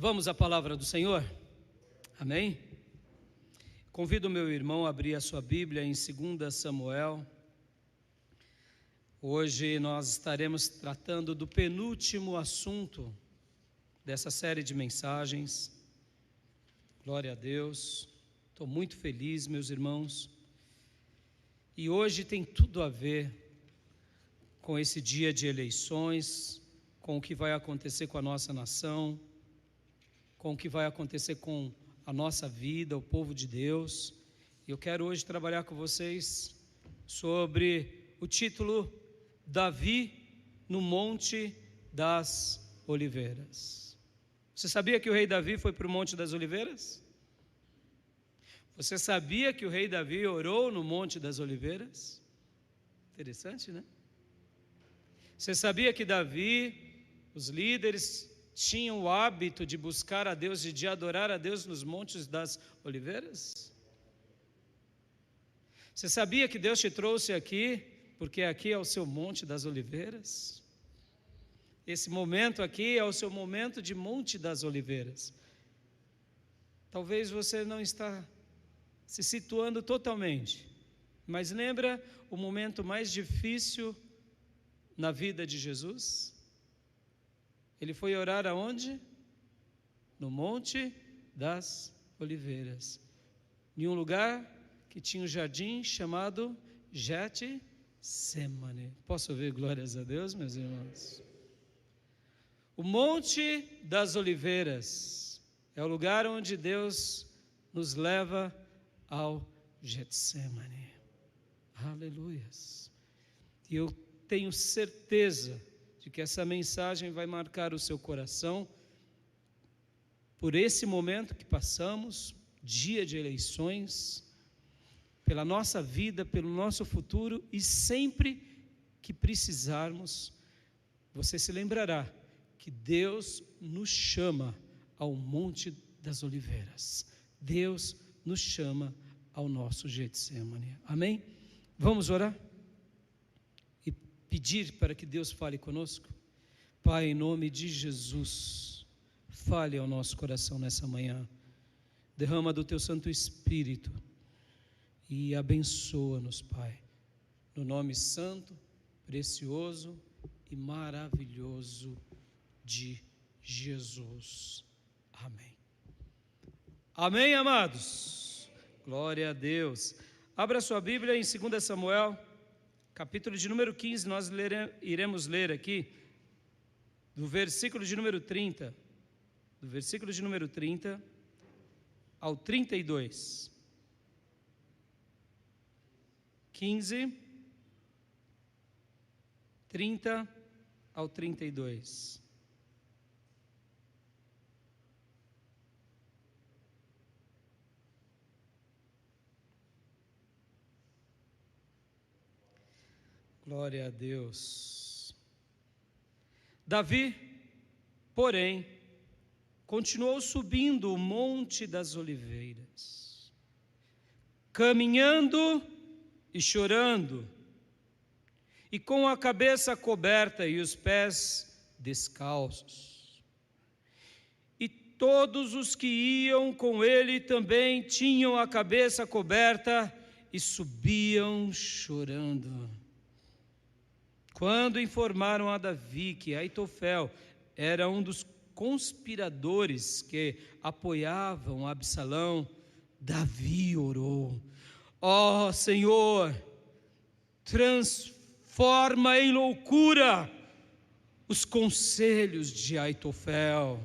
Vamos à palavra do Senhor? Amém? Convido o meu irmão a abrir a sua Bíblia em 2 Samuel. Hoje nós estaremos tratando do penúltimo assunto dessa série de mensagens. Glória a Deus. Estou muito feliz, meus irmãos. E hoje tem tudo a ver com esse dia de eleições, com o que vai acontecer com a nossa nação, com o que vai acontecer com a nossa vida, o povo de Deus. Eu quero hoje trabalhar com vocês sobre o título Davi no Monte das Oliveiras. Você sabia que o rei Davi foi para o Monte das Oliveiras? Você sabia que o rei Davi orou no Monte das Oliveiras? Interessante, né? Você sabia que Davi, os líderes, tinham o hábito de buscar a Deus e de adorar a Deus nos montes das oliveiras? Você sabia que Deus te trouxe aqui, porque aqui é o seu monte das oliveiras? Esse momento aqui é o seu momento de monte das oliveiras. Talvez você não está se situando totalmente, mas lembra o momento mais difícil na vida de Jesus? Ele foi orar aonde? No Monte das Oliveiras, em um lugar que tinha um jardim chamado Getsemane. Posso ouvir glórias a Deus, meus irmãos? O Monte das Oliveiras é o lugar onde Deus nos leva ao Getsemane. Aleluias. E eu tenho certeza de que essa mensagem vai marcar o seu coração por esse momento que passamos, dia de eleições, pela nossa vida, pelo nosso futuro, e sempre que precisarmos, você se lembrará que Deus nos chama ao Monte das Oliveiras. Deus nos chama ao nosso Getsemane. Amém? Vamos orar? Pedir para que Deus fale conosco? Pai, em nome de Jesus, fale ao nosso coração nessa manhã. Derrama do teu Santo Espírito e abençoa-nos, Pai, no nome santo, precioso e maravilhoso de Jesus. Amém. Amém, amados? Glória a Deus. Abra sua Bíblia em 2 Samuel, capítulo de número 15, nós iremos ler aqui, do versículo de número 30, ao 32. 15, 30 ao 32. Glória a Deus. Davi, porém, continuou subindo o Monte das Oliveiras, caminhando e chorando, e com a cabeça coberta e os pés descalços. E todos os que iam com ele também tinham a cabeça coberta e subiam chorando. Quando informaram a Davi que Aitofel era um dos conspiradores que apoiavam Absalão, Davi orou: ó Senhor, transforma em loucura os conselhos de Aitofel.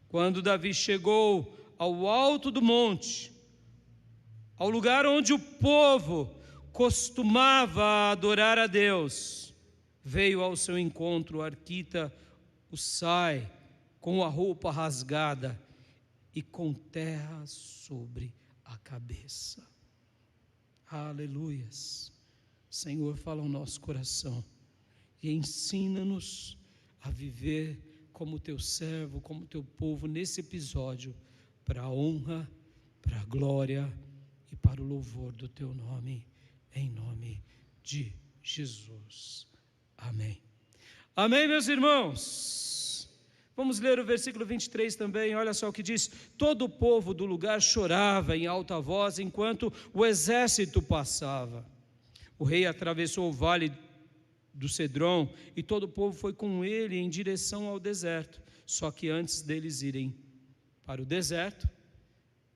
Quando Davi chegou ao alto do monte, ao lugar onde o povo costumava adorar a Deus, veio ao seu encontro o arquita Husai, com a roupa rasgada e com terra sobre a cabeça. Aleluias. Senhor, fala ao nosso coração e ensina-nos a viver como teu servo, como teu povo nesse episódio, para a honra, para a glória e para o louvor do teu nome, em nome de Jesus. Amém. Amém, meus irmãos? Vamos ler o versículo 23 também, olha só o que diz: todo o povo do lugar chorava em alta voz enquanto o exército passava. O rei atravessou o vale do Cedron e todo o povo foi com ele em direção ao deserto. Só que antes deles irem para o deserto,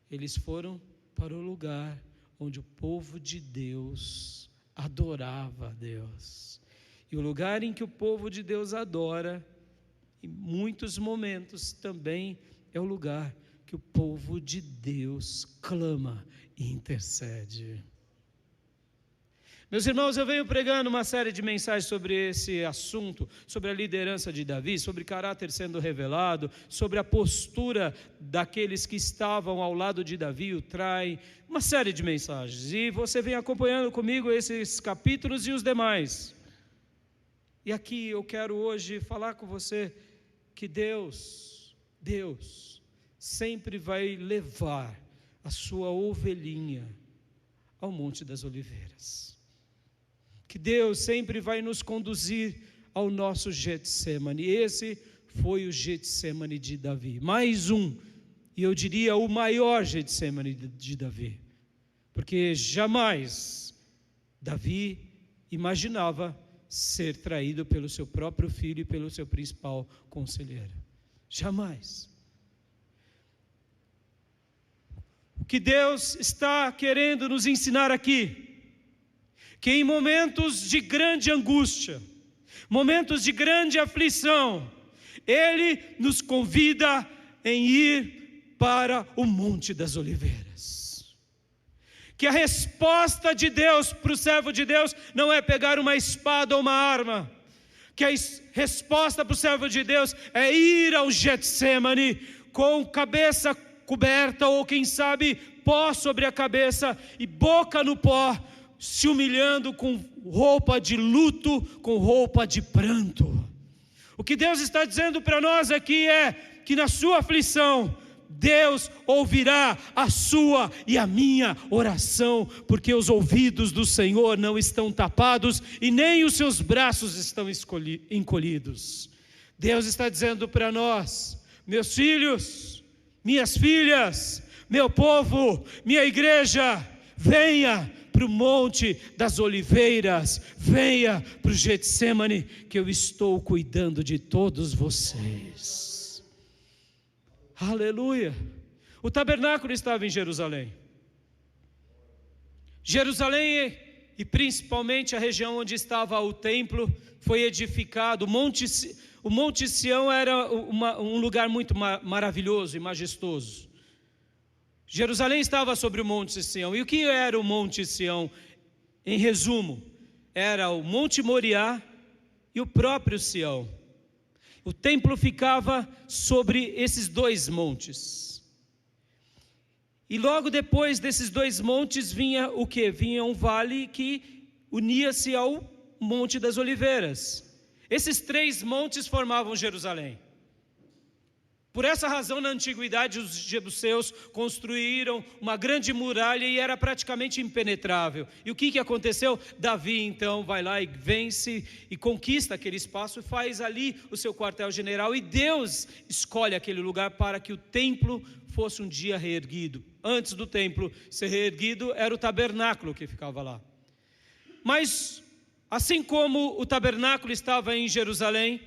eles foram para o lugar onde o povo de Deus adorava a Deus. E o lugar em que o povo de Deus adora, em muitos momentos também é o lugar que o povo de Deus clama e intercede. Meus irmãos, eu venho pregando uma série de mensagens sobre esse assunto, sobre a liderança de Davi, sobre caráter sendo revelado, sobre a postura daqueles que estavam ao lado de Davi, o traem, uma série de mensagens. E você vem acompanhando comigo esses capítulos e os demais. E aqui eu quero hoje falar com você que Deus sempre vai levar a sua ovelhinha ao Monte das Oliveiras. Que Deus sempre vai nos conduzir ao nosso Getsemane. Esse foi o Getsemane de Davi. Mais um, e eu diria o maior Getsemane de Davi. Porque jamais Davi imaginava ser traído pelo seu próprio filho e pelo seu principal conselheiro. Jamais. O que Deus está querendo nos ensinar aqui, que em momentos de grande angústia, momentos de grande aflição, Ele nos convida em ir para o Monte das Oliveiras. Que a resposta de Deus para o servo de Deus não é pegar uma espada ou uma arma. Que a resposta para o servo de Deus é ir ao Getsemane com cabeça coberta ou quem sabe pó sobre a cabeça e boca no pó, se humilhando com roupa de luto, com roupa de pranto. O que Deus está dizendo para nós aqui é que na sua aflição, Deus ouvirá a sua e a minha oração, porque os ouvidos do Senhor não estão tapados e nem os seus braços estão encolhidos. Deus está dizendo para nós, meus filhos, minhas filhas, meu povo, minha igreja, venha para o Monte das Oliveiras, venha para o Getsemane, que eu estou cuidando de todos vocês. Aleluia. O tabernáculo estava em Jerusalém. Jerusalém e principalmente a região onde estava o templo foi edificado. O Monte Sião era um lugar muito maravilhoso e majestoso. Jerusalém estava sobre o Monte Sião. E o que era o Monte Sião? Em resumo, era o Monte Moriá e o próprio Sião. O templo ficava sobre esses dois montes. E logo depois desses dois montes vinha o quê? Vinha um vale que unia-se ao Monte das Oliveiras. Esses três montes formavam Jerusalém. Por essa razão, na antiguidade, os jebuseus construíram uma grande muralha e era praticamente impenetrável. E o que aconteceu? Davi, então, vai lá e vence e conquista aquele espaço e faz ali o seu quartel-general. E Deus escolhe aquele lugar para que o templo fosse um dia reerguido. Antes do templo ser reerguido, era o tabernáculo que ficava lá. Mas, assim como o tabernáculo estava em Jerusalém,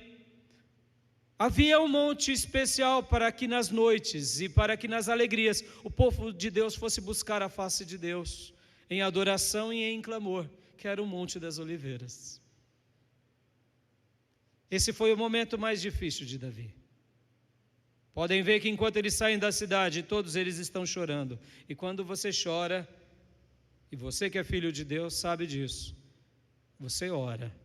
havia um monte especial para que nas noites e para que nas alegrias o povo de Deus fosse buscar a face de Deus em adoração e em clamor, que era o Monte das Oliveiras. Esse foi o momento mais difícil de Davi. Podem ver que enquanto eles saem da cidade, todos eles estão chorando. E quando você chora, e você que é filho de Deus sabe disso, você ora.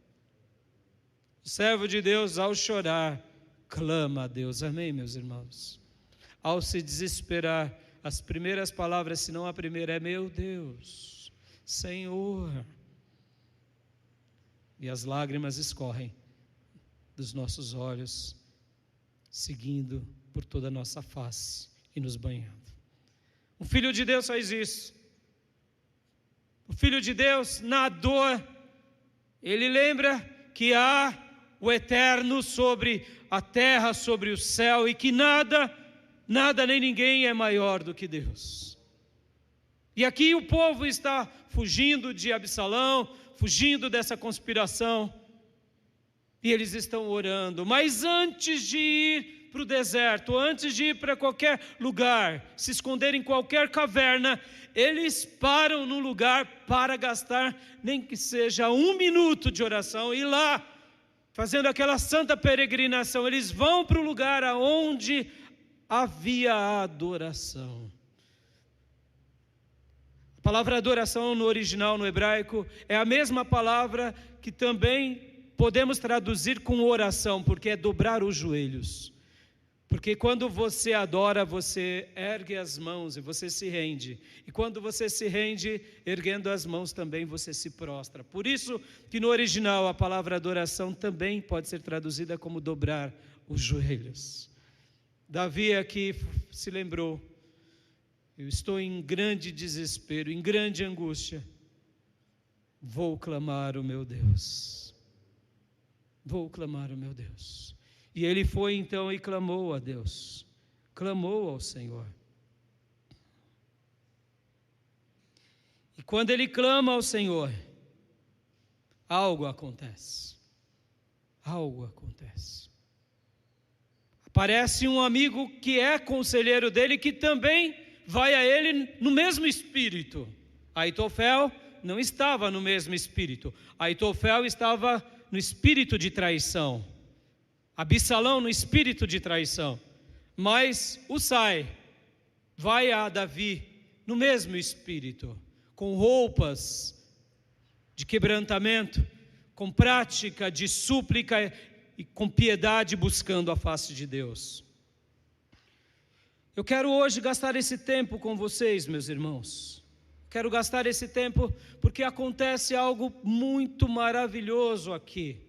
O servo de Deus, ao chorar, clama a Deus. Amém, meus irmãos? Ao se desesperar, as primeiras palavras, se não a primeira, é meu Deus, Senhor. E as lágrimas escorrem dos nossos olhos, seguindo por toda a nossa face e nos banhando. O Filho de Deus faz isso. O Filho de Deus, na dor, ele lembra que há o eterno sobre a terra, sobre o céu, e que nada nem ninguém é maior do que Deus. E aqui o povo está fugindo de Absalão, fugindo dessa conspiração, e eles estão orando. Mas antes de ir para o deserto, antes de ir para qualquer lugar, se esconder em qualquer caverna, eles param num lugar para gastar, nem que seja 1 minuto de oração, e lá, fazendo aquela santa peregrinação, eles vão para o lugar aonde havia adoração. A palavra adoração no original, no hebraico, é a mesma palavra que também podemos traduzir com oração, porque é dobrar os joelhos. Porque quando você adora, você ergue as mãos e você se rende. E quando você se rende, erguendo as mãos também, você se prostra. Por isso que no original a palavra adoração também pode ser traduzida como dobrar os joelhos. Davi aqui se lembrou: eu estou em grande desespero, em grande angústia. Vou clamar o meu Deus. Vou clamar o meu Deus. E ele foi então e clamou a Deus, clamou ao Senhor. E quando ele clama ao Senhor, algo acontece. Algo acontece. Aparece um amigo que é conselheiro dele, que também vai a ele no mesmo espírito. Aitofel não estava no mesmo espírito. Aitofel estava no espírito de traição. Absalão no espírito de traição. Mas Husai vai a Davi no mesmo espírito, com roupas de quebrantamento, com prática de súplica e com piedade, buscando a face de Deus. Eu quero hoje gastar esse tempo com vocês, meus irmãos. Quero gastar esse tempo porque acontece algo muito maravilhoso aqui.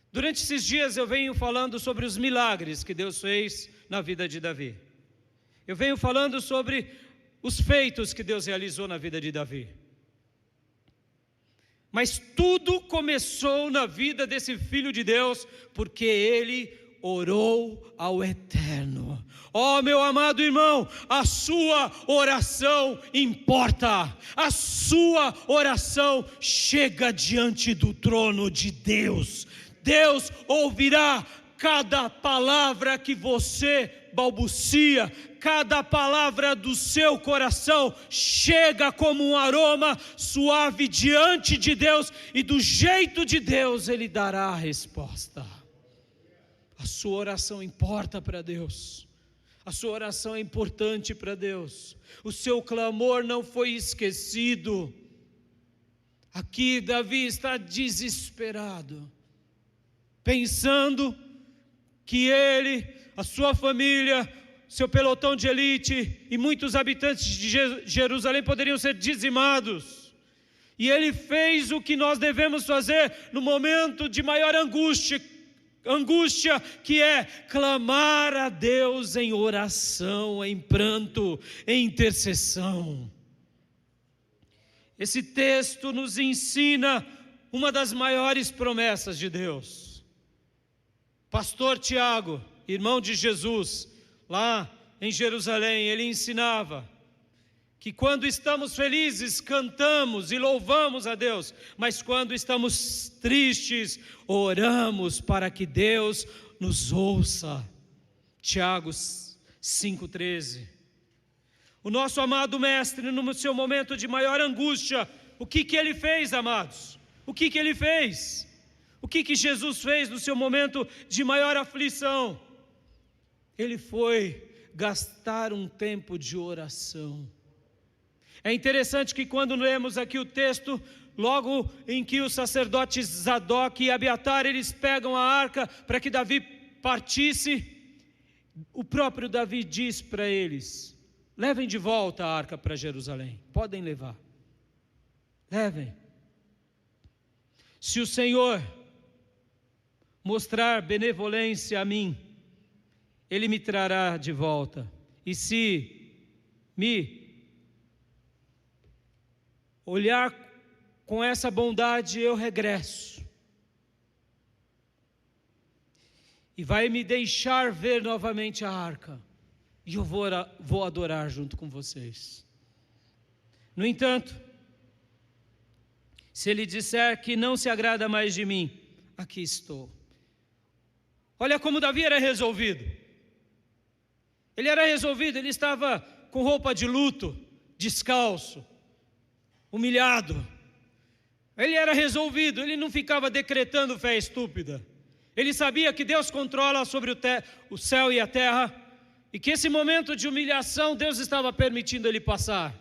Durante esses dias eu venho falando sobre os milagres que Deus fez na vida de Davi. Eu venho falando sobre os feitos que Deus realizou na vida de Davi. Mas tudo começou na vida desse filho de Deus, porque ele orou ao Eterno. Oh, meu amado irmão, a sua oração importa. A sua oração chega diante do trono de Deus. Deus ouvirá cada palavra que você balbucia, cada palavra do seu coração chega como um aroma suave diante de Deus, e do jeito de Deus Ele dará a resposta. A sua oração importa para Deus, a sua oração é importante para Deus, o seu clamor não foi esquecido. Aqui Davi está desesperado, pensando que ele, a sua família, seu pelotão de elite e muitos habitantes de Jerusalém poderiam ser dizimados. E ele fez o que nós devemos fazer no momento de maior angústia, que é clamar a Deus em oração, em pranto, em intercessão. Esse texto nos ensina uma das maiores promessas de Deus. Pastor Tiago, irmão de Jesus, lá em Jerusalém, ele ensinava que quando estamos felizes, cantamos e louvamos a Deus, mas quando estamos tristes, oramos para que Deus nos ouça. Tiago 5,13. O nosso amado mestre, no seu momento de maior angústia, o que ele fez, amados? O que ele fez? O que Jesus fez no seu momento de maior aflição? Ele foi gastar um tempo de oração. É interessante que quando lemos aqui o texto, logo em que os sacerdotes Zadok e Abiatar, eles pegam a arca para que Davi partisse, o próprio Davi diz para eles: levem de volta a arca para Jerusalém, podem levar, levem. Se o Senhor mostrar benevolência a mim, Ele me trará de volta, e se me olhar com essa bondade, eu regresso. e vai me deixar ver novamente a arca, e eu vou adorar junto com vocês. No entanto, se ele disser que não se agrada mais de mim, aqui estou. Olha como Davi era resolvido. Ele era resolvido, ele estava com roupa de luto, descalço, humilhado. Ele era resolvido, ele não ficava decretando fé estúpida. Ele sabia que Deus controla sobre o céu e a terra, e que esse momento de humilhação Deus estava permitindo ele passar.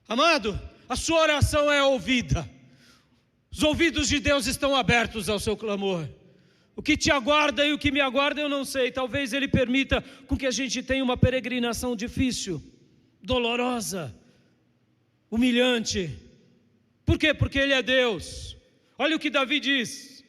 Amado, a sua oração é ouvida. Os ouvidos de Deus estão abertos ao seu clamor. O que te aguarda e o que me aguarda eu não sei. Talvez Ele permita com que a gente tenha uma peregrinação difícil, dolorosa, humilhante. Por quê? Porque Ele é Deus. Olha o que Davi diz.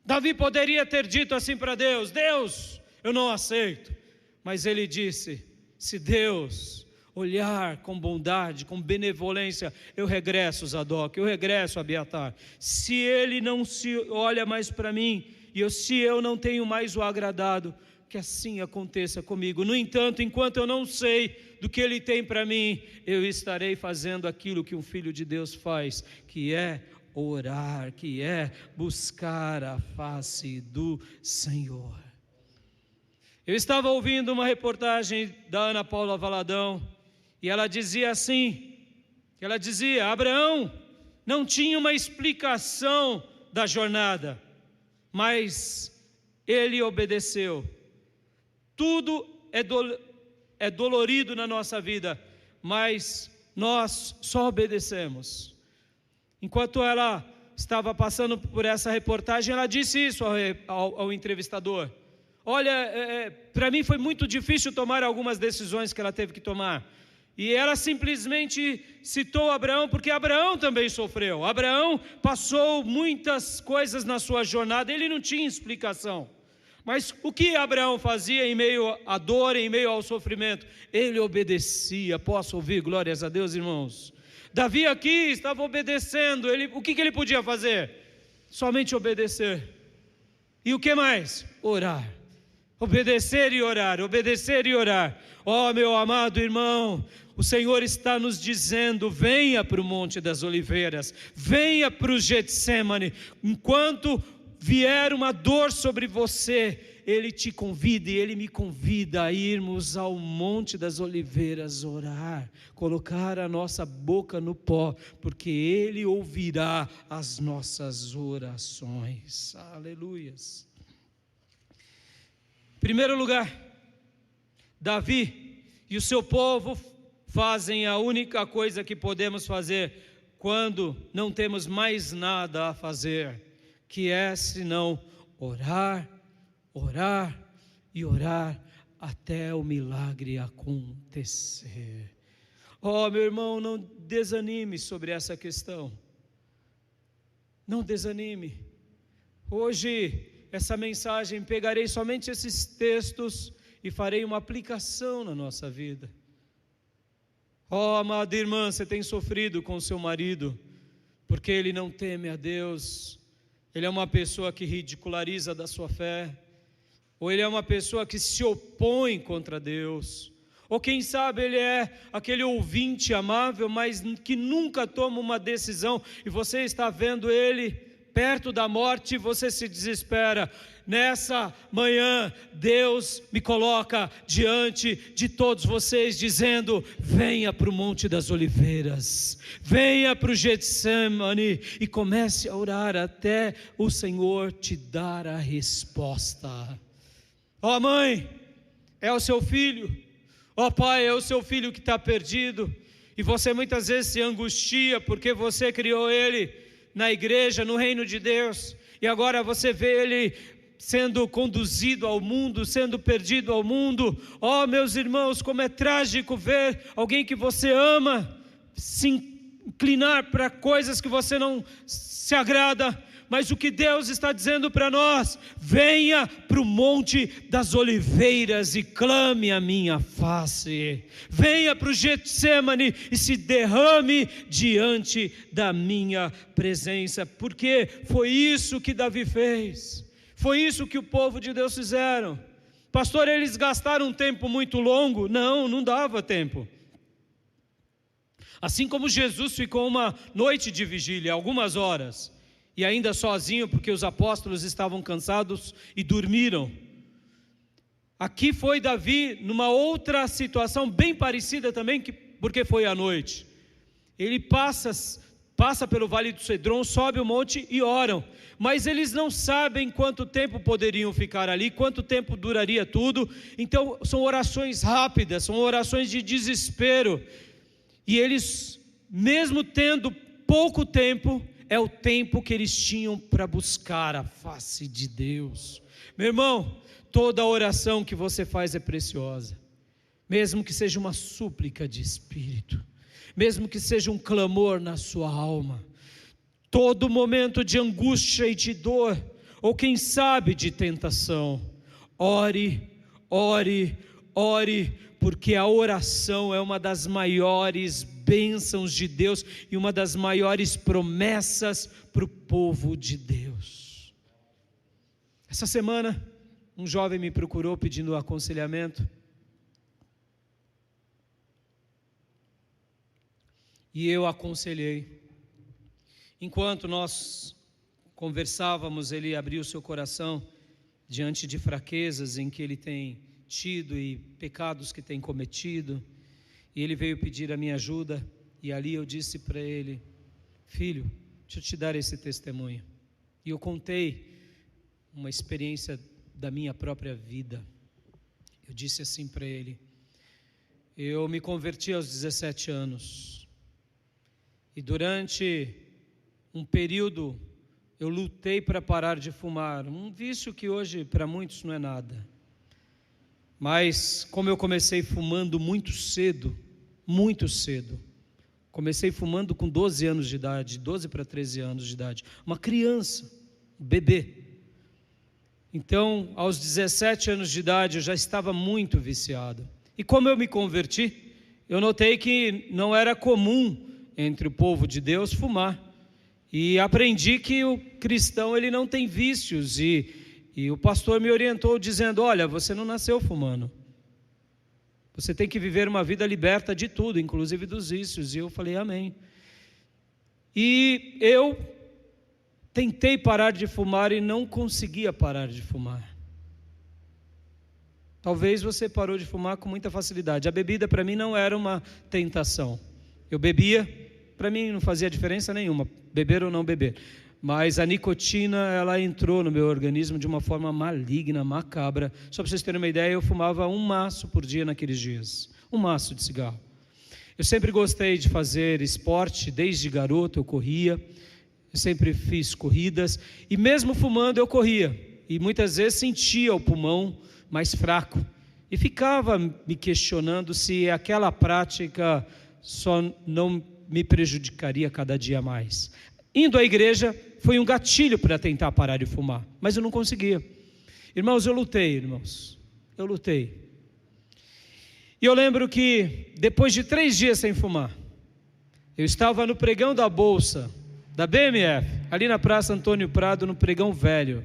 Davi poderia ter dito assim para Deus: Deus, eu não aceito. Mas ele disse: se Deus olhar com bondade, com benevolência, eu regresso Zadok, eu regresso Abiatar. Se Ele não se olha mais para mim, se eu não tenho mais o agradado, que assim aconteça comigo. No entanto, enquanto eu não sei do que Ele tem para mim, eu estarei fazendo aquilo que um filho de Deus faz, que é orar, que é buscar a face do Senhor. Eu estava ouvindo uma reportagem da Ana Paula Valadão, e ela dizia assim, Abraão não tinha uma explicação da jornada, mas ele obedeceu. Tudo é dolorido na nossa vida, mas nós só obedecemos. Enquanto ela estava passando por essa reportagem, ela disse isso ao entrevistador: olha, para mim foi muito difícil tomar algumas decisões que ela teve que tomar. E ela simplesmente citou Abraão, porque Abraão também sofreu. Abraão passou muitas coisas na sua jornada, ele não tinha explicação. Mas o que Abraão fazia em meio à dor, em meio ao sofrimento? Ele obedecia. Posso ouvir glórias a Deus, irmãos? Davi aqui estava obedecendo. O que ele podia fazer? Somente obedecer. E o que mais? Orar. Obedecer e orar, obedecer e orar. Ó, meu amado irmão, o Senhor está nos dizendo: venha para o Monte das Oliveiras, venha para o Getsêmani. Enquanto vier uma dor sobre você, Ele te convida e Ele me convida a irmos ao Monte das Oliveiras orar, colocar a nossa boca no pó, porque Ele ouvirá as nossas orações. Aleluias. Em primeiro lugar, Davi e o seu povo fazem a única coisa que podemos fazer quando não temos mais nada a fazer, que é senão orar, orar e orar até o milagre acontecer. Oh, meu irmão, não desanime sobre essa questão. Não desanime. Hoje, essa mensagem, pegarei somente esses textos e farei uma aplicação na nossa vida. Oh, amada irmã, você tem sofrido com seu marido, porque ele não teme a Deus. Ele é uma pessoa que ridiculariza da sua fé, ou ele é uma pessoa que se opõe contra Deus, ou quem sabe ele é aquele ouvinte amável, mas que nunca toma uma decisão, e você está vendo ele perto da morte, você se desespera. Nessa manhã, Deus me coloca diante de todos vocês, dizendo: venha para o Monte das Oliveiras, venha para o Getsêmani e comece a orar até o Senhor te dar a resposta. Ó mãe, é o seu filho. Ó pai, é o seu filho que está perdido, e você muitas vezes se angustia, porque você criou ele na igreja, no reino de Deus, e agora você vê ele sendo conduzido ao mundo, sendo perdido ao mundo. Oh, meus irmãos, como é trágico ver alguém que você ama se inclinar para coisas que você não se agrada. Mas o que Deus está dizendo para nós: venha para o Monte das Oliveiras e clame a minha face. Venha para o Getsêmani e se derrame diante da minha presença. Porque foi isso que Davi fez. Foi isso que o povo de Deus fizeram. Pastor, eles gastaram um tempo muito longo? Não dava tempo. Assim como Jesus ficou uma noite de vigília, algumas horas, e ainda sozinho, porque os apóstolos estavam cansados e dormiram. Aqui foi Davi numa outra situação bem parecida também, porque foi à noite. Ele passa pelo Vale do Cedron, sobe o monte e oram. Mas eles não sabem quanto tempo poderiam ficar ali, quanto tempo duraria tudo. Então são orações rápidas, são orações de desespero. E eles, mesmo tendo pouco tempo, é o tempo que eles tinham para buscar a face de Deus. Meu irmão, toda oração que você faz é preciosa, mesmo que seja uma súplica de espírito, mesmo que seja um clamor na sua alma, todo momento de angústia e de dor, ou quem sabe de tentação, ore, porque a oração é uma das maiores bênçãos de Deus e uma das maiores promessas para o povo de Deus. Essa semana, um jovem me procurou pedindo aconselhamento, e eu aconselhei. Enquanto nós conversávamos, ele abriu seu coração diante de fraquezas em que ele tem tido e pecados que tem cometido, e ele veio pedir a minha ajuda, e ali eu disse para ele: filho, deixa eu te dar esse testemunho. E eu contei uma experiência da minha própria vida. Eu disse assim para ele: eu me converti aos 17 anos, e durante um período eu lutei para parar de fumar, um vício que hoje para muitos não é nada, mas como eu comecei fumando muito cedo, comecei fumando com 12 anos de idade, 12 para 13 anos de idade, uma criança, um bebê. Então, aos 17 anos de idade, eu já estava muito viciado. E como eu me converti, eu notei que não era comum entre o povo de Deus fumar. E aprendi que o cristão ele não tem vícios. E o pastor me orientou dizendo: olha, você não nasceu fumando. Você tem que viver uma vida liberta de tudo, inclusive dos vícios. E eu falei: amém. E eu tentei parar de fumar e não conseguia parar de fumar. Talvez você parou de fumar com muita facilidade. A bebida para mim não era uma tentação. Eu bebia, para mim não fazia diferença nenhuma, beber ou não beber. Mas a nicotina, ela entrou no meu organismo de uma forma maligna, macabra. Só para vocês terem uma ideia, eu fumava 1 maço por dia naqueles dias. 1 maço de cigarro. Eu sempre gostei de fazer esporte, desde garoto eu corria. Eu sempre fiz corridas, e mesmo fumando eu corria, e muitas vezes sentia o pulmão mais fraco, e ficava me questionando se aquela prática só não me prejudicaria cada dia mais. Indo à igreja foi um gatilho para tentar parar de fumar, mas eu não conseguia. Irmãos, eu lutei. E eu lembro que depois de 3 dias sem fumar, eu estava no pregão da Bolsa, da BMF, ali na Praça Antônio Prado, no pregão velho,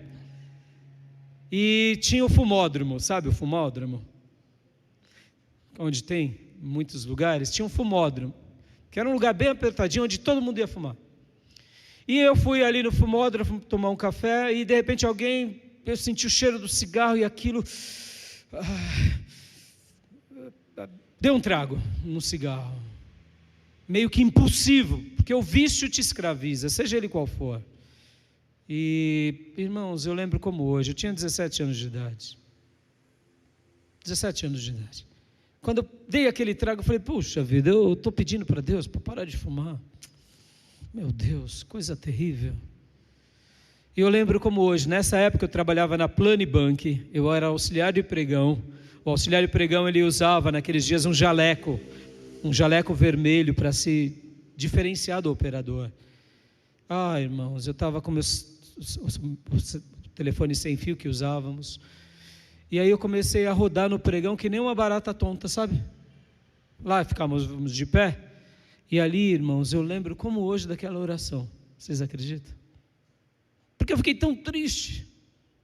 e tinha o fumódromo, sabe o fumódromo? Onde tem muitos lugares, tinha um fumódromo, que era um lugar bem apertadinho, onde todo mundo ia fumar. E eu fui ali no fumódromo tomar um café, e de repente eu senti o cheiro do cigarro, e aquilo deu um trago no cigarro, meio que impulsivo, porque o vício te escraviza, seja ele qual for. E, irmãos, eu lembro como hoje, eu tinha 17 anos de idade. 17 anos de idade. Quando eu dei aquele trago, eu falei: puxa vida, eu estou pedindo para Deus para parar de fumar. Meu Deus, coisa terrível. E eu lembro como hoje, nessa época eu trabalhava na Planibank, eu era auxiliar de pregão. O auxiliar de pregão, ele usava naqueles dias um jaleco vermelho para se diferenciar do operador. Irmãos, eu estava com os telefones sem fio que usávamos, e aí eu comecei a rodar no pregão que nem uma barata tonta, sabe? Lá ficávamos de pé, e ali, irmãos, eu lembro como hoje daquela oração. Vocês acreditam? Porque eu fiquei tão triste,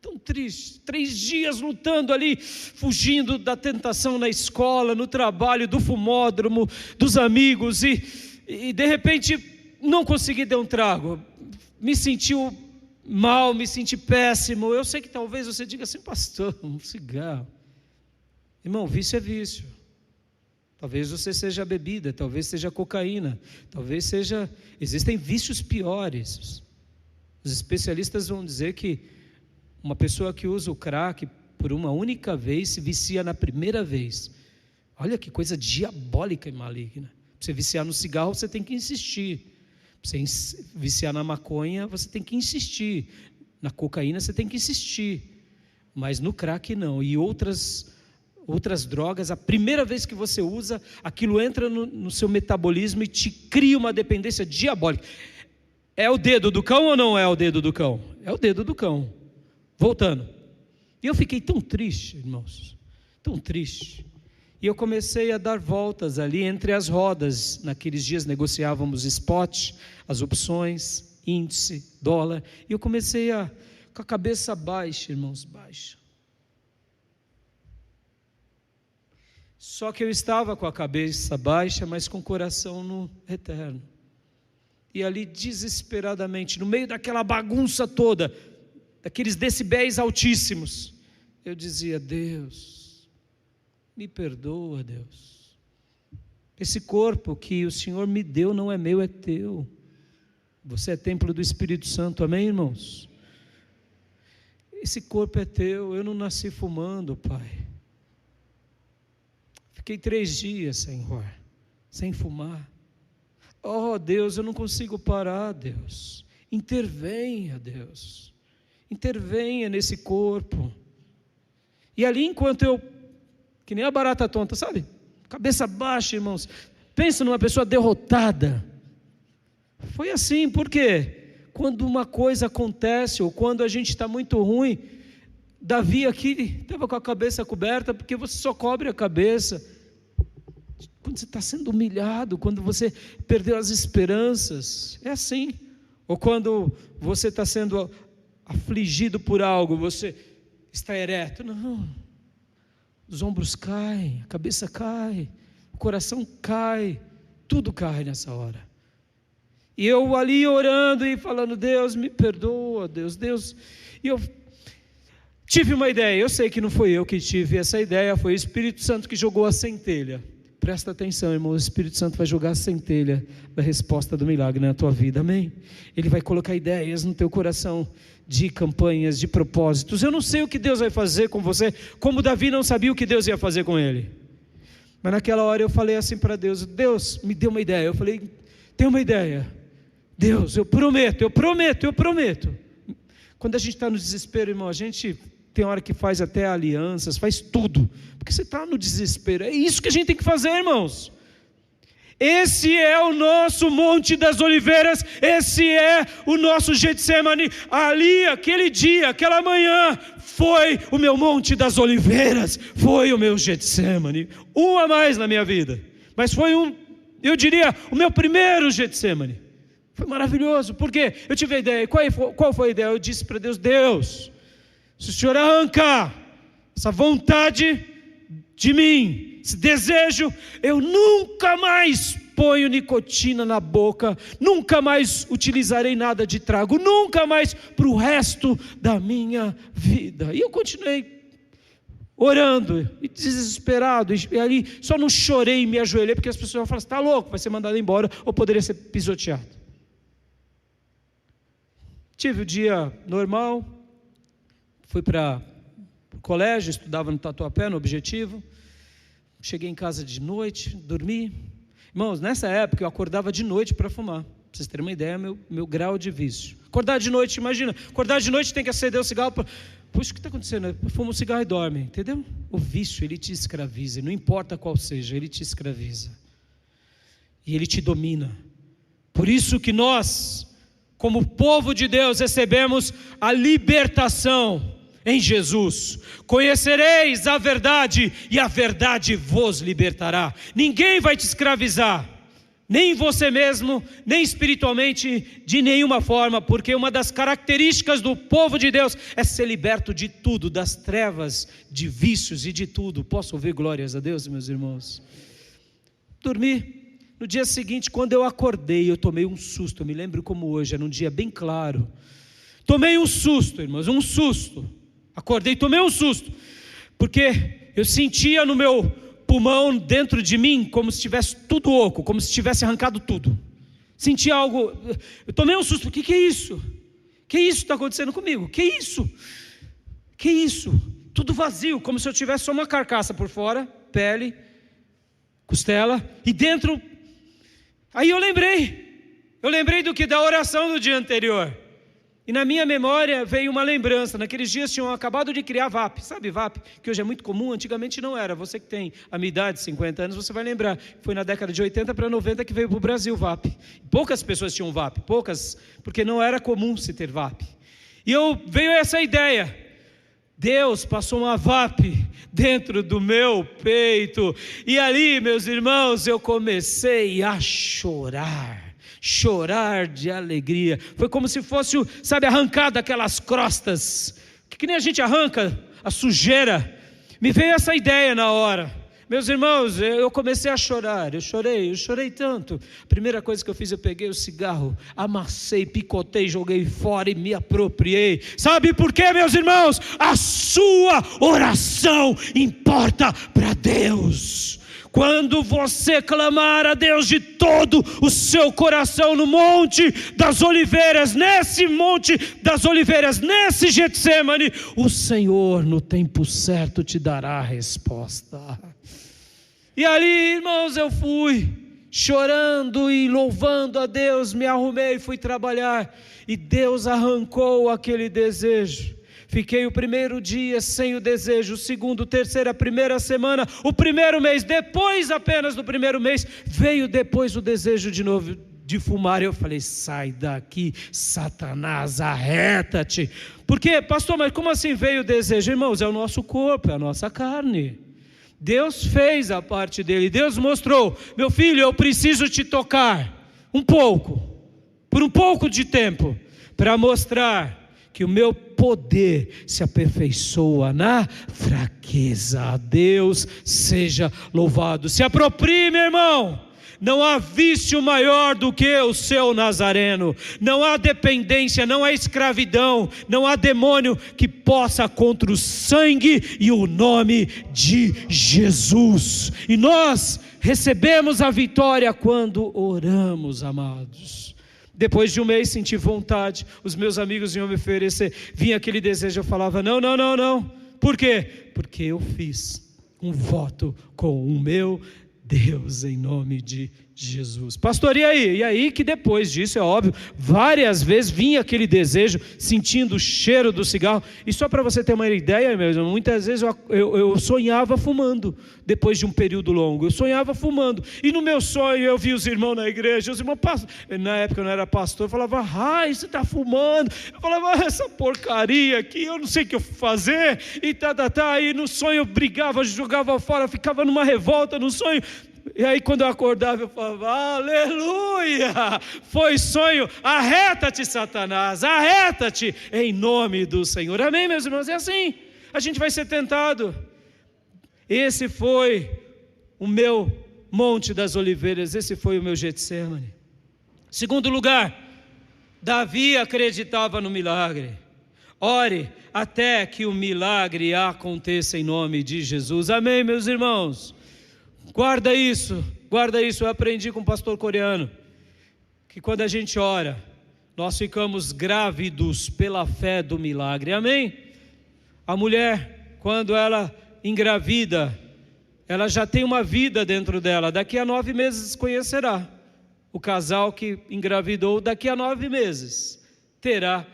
tão triste, 3 dias lutando ali, fugindo da tentação na escola, no trabalho, do fumódromo, dos amigos, e de repente não consegui dar um trago, me senti mal, me senti péssimo. Eu sei que talvez você diga assim: pastor, um cigarro. Irmão, vício é vício. Talvez você seja a bebida, talvez seja a cocaína, talvez seja... Existem vícios piores. Os especialistas vão dizer que uma pessoa que usa o crack por uma única vez se vicia na primeira vez. Olha que coisa diabólica e maligna. Para você viciar no cigarro, você tem que insistir. Para você viciar na maconha, você tem que insistir. Na cocaína, você tem que insistir. Mas no crack, não. E outras drogas, a primeira vez que você usa, aquilo entra no seu metabolismo e te cria uma dependência diabólica. É o dedo do cão ou não é o dedo do cão? É o dedo do cão. Voltando. E eu fiquei tão triste, irmãos, tão triste. E eu comecei a dar voltas ali entre as rodas. Naqueles dias negociávamos spot, as opções, índice, dólar. E eu comecei com a cabeça baixa, irmãos, baixa. Só que eu estava com a cabeça baixa, mas com o coração no eterno. E ali desesperadamente, no meio daquela bagunça toda, daqueles decibéis altíssimos, eu dizia: Deus, me perdoa, Deus. Esse corpo que o Senhor me deu não é meu, é teu. Você é templo do Espírito Santo, amém, irmãos? Esse corpo é teu, eu não nasci fumando, Pai. Fiquei 3 dias, Senhor, sem fumar. Oh, Deus, eu não consigo parar, Deus. Intervenha, Deus. Intervenha nesse corpo. E ali, enquanto eu, que nem a barata tonta, sabe? Cabeça baixa, irmãos. Pensa numa pessoa derrotada. Foi assim, por quê? Quando uma coisa acontece, ou quando a gente está muito ruim, Davi aqui estava com a cabeça coberta, porque você só cobre a cabeça. Quando você está sendo humilhado, quando você perdeu as esperanças, é assim. Ou quando você está sendo afligido por algo, você está ereto. Não, os ombros caem, a cabeça cai, o coração cai, tudo cai nessa hora. E eu ali orando e falando: Deus, me perdoa, Deus. E eu tive uma ideia. Eu sei que não foi eu que tive essa ideia, foi o Espírito Santo que jogou a centelha. Presta atenção, irmão, o Espírito Santo vai jogar a centelha da resposta do milagre na tua vida, amém? Ele vai colocar ideias no teu coração de campanhas, de propósitos. Eu não sei o que Deus vai fazer com você, como Davi não sabia o que Deus ia fazer com ele. Mas naquela hora eu falei assim para Deus: Deus, me deu uma ideia. Eu falei: tem uma ideia. Deus, eu prometo. Quando a gente está no desespero, irmão, a gente tem hora que faz até alianças, faz tudo, porque você está no desespero. É isso que a gente tem que fazer, irmãos. Esse é o nosso Monte das Oliveiras, esse é o nosso Getsemane. Ali, aquele dia, aquela manhã, foi o meu Monte das Oliveiras, foi o meu Getsemane. Um a mais na minha vida, mas foi eu diria, o meu primeiro Getsemane. Foi maravilhoso, porque eu tive a ideia. Qual foi a ideia? Eu disse para Deus: Deus, se o Senhor arrancar essa vontade de mim, esse desejo, eu nunca mais ponho nicotina na boca, nunca mais utilizarei nada de trago, nunca mais para o resto da minha vida. E eu continuei orando, e desesperado, e ali só não chorei e me ajoelhei, porque as pessoas vão falar: está louco, vai ser mandado embora, ou poderia ser pisoteado. Tive o dia normal, fui para o colégio, estudava no Tatuapé, no Objetivo. Cheguei em casa de noite, dormi. Irmãos, nessa época eu acordava de noite para fumar. Para vocês terem uma ideia, meu grau de vício. Acordar de noite, imagina, acordar de noite tem que acender o cigarro. Puxa, o que está acontecendo? Fuma um cigarro e dorme, entendeu? O vício, ele te escraviza, não importa qual seja, ele te escraviza. E ele te domina. Por isso que nós, como povo de Deus, recebemos a libertação em Jesus. Conhecereis a verdade e a verdade vos libertará. Ninguém vai te escravizar. nem em você mesmo, nem espiritualmente, de nenhuma forma, porque uma das características do povo de Deus é ser liberto de tudo, das trevas, de vícios e de tudo. Posso ouvir glórias a Deus, meus irmãos? Dormi. No dia seguinte, quando eu acordei, eu tomei um susto. Eu me lembro como hoje, era um dia bem claro. Tomei um susto, irmãos, um susto. Acordei, tomei um susto, porque eu sentia no meu pulmão dentro de mim como se tivesse tudo oco, como se tivesse arrancado tudo. Senti algo, eu tomei um susto. Que é isso? Que isso está acontecendo comigo? Que isso? Que isso? Tudo vazio, como se eu tivesse só uma carcaça por fora, pele, costela, e dentro. Aí eu lembrei do que? Da oração do dia anterior. E na minha memória veio uma lembrança. Naqueles dias tinham acabado de criar VAP. Sabe VAP? Que hoje é muito comum, antigamente não era. Você que tem a minha idade, 50 anos, você vai lembrar. Foi na década de 80 para 90 que veio para o Brasil VAP. Poucas pessoas tinham VAP, poucas, porque não era comum se ter VAP. E veio essa ideia. Deus passou uma VAP dentro do meu peito. E ali, meus irmãos, eu comecei a chorar de alegria. Foi como se fosse, sabe, arrancado aquelas crostas, que nem a gente arranca a sujeira. Me veio essa ideia na hora. Meus irmãos, eu comecei a chorar, eu chorei tanto. A primeira coisa que eu fiz, eu peguei o cigarro, amassei, picotei, joguei fora e me apropriei. Sabe por quê, meus irmãos? A sua oração importa para Deus. Quando você clamar a Deus de todo o seu coração no Monte das Oliveiras, nesse Monte das Oliveiras, nesse Getsemane, o Senhor no tempo certo te dará a resposta. E ali, irmãos, eu fui chorando e louvando a Deus, me arrumei, fui trabalhar, e Deus arrancou aquele desejo. Fiquei o primeiro dia sem o desejo, o segundo, o terceiro, a primeira semana, o primeiro mês, depois apenas do primeiro mês, veio depois o desejo de novo de fumar. Eu falei, sai daqui, Satanás, arreta-te. Por quê? Pastor, mas como assim veio o desejo? Irmãos, é o nosso corpo, é a nossa carne. Deus fez a parte dele, Deus mostrou, meu filho, eu preciso te tocar um pouco, por um pouco de tempo, para mostrar que o meu poder se aperfeiçoa na fraqueza. A Deus seja louvado. Se aproprie, meu irmão. Não há vício maior do que o seu Nazareno. Não há dependência, não há escravidão, não há demônio que possa contra o sangue e o nome de Jesus. E nós recebemos a vitória quando oramos, amados. Depois de um mês senti vontade, os meus amigos vinham me oferecer, vinha aquele desejo, eu falava, não. Por quê? Porque eu fiz um voto com o meu Deus em nome de Jesus. Pastor, e aí? E aí que depois disso, é óbvio, várias vezes vinha aquele desejo, sentindo o cheiro do cigarro. E só para você ter uma ideia, mesmo, muitas vezes eu sonhava fumando, depois de um período longo, eu sonhava fumando. E no meu sonho eu vi os irmãos na igreja, os irmãos, na época eu não era pastor, eu falava, você está fumando. Eu falava, essa porcaria aqui, eu não sei o que eu fazer. E e no sonho eu brigava, jogava fora, ficava numa revolta no sonho. E aí quando eu acordava eu falava, aleluia, foi sonho, arreta-te Satanás, arreta-te em nome do Senhor. Amém, meus irmãos? É assim, a gente vai ser tentado. Esse foi o meu Monte das Oliveiras, esse foi o meu Getsemane. Segundo lugar, Davi acreditava no milagre. Ore até que o milagre aconteça em nome de Jesus. Amém, meus irmãos? Guarda isso, eu aprendi com o pastor coreano, que quando a gente ora, nós ficamos grávidos pela fé do milagre, amém? A mulher, quando ela engravida, ela já tem uma vida dentro dela, daqui a 9 meses conhecerá, o casal que engravidou, daqui a 9 meses, terá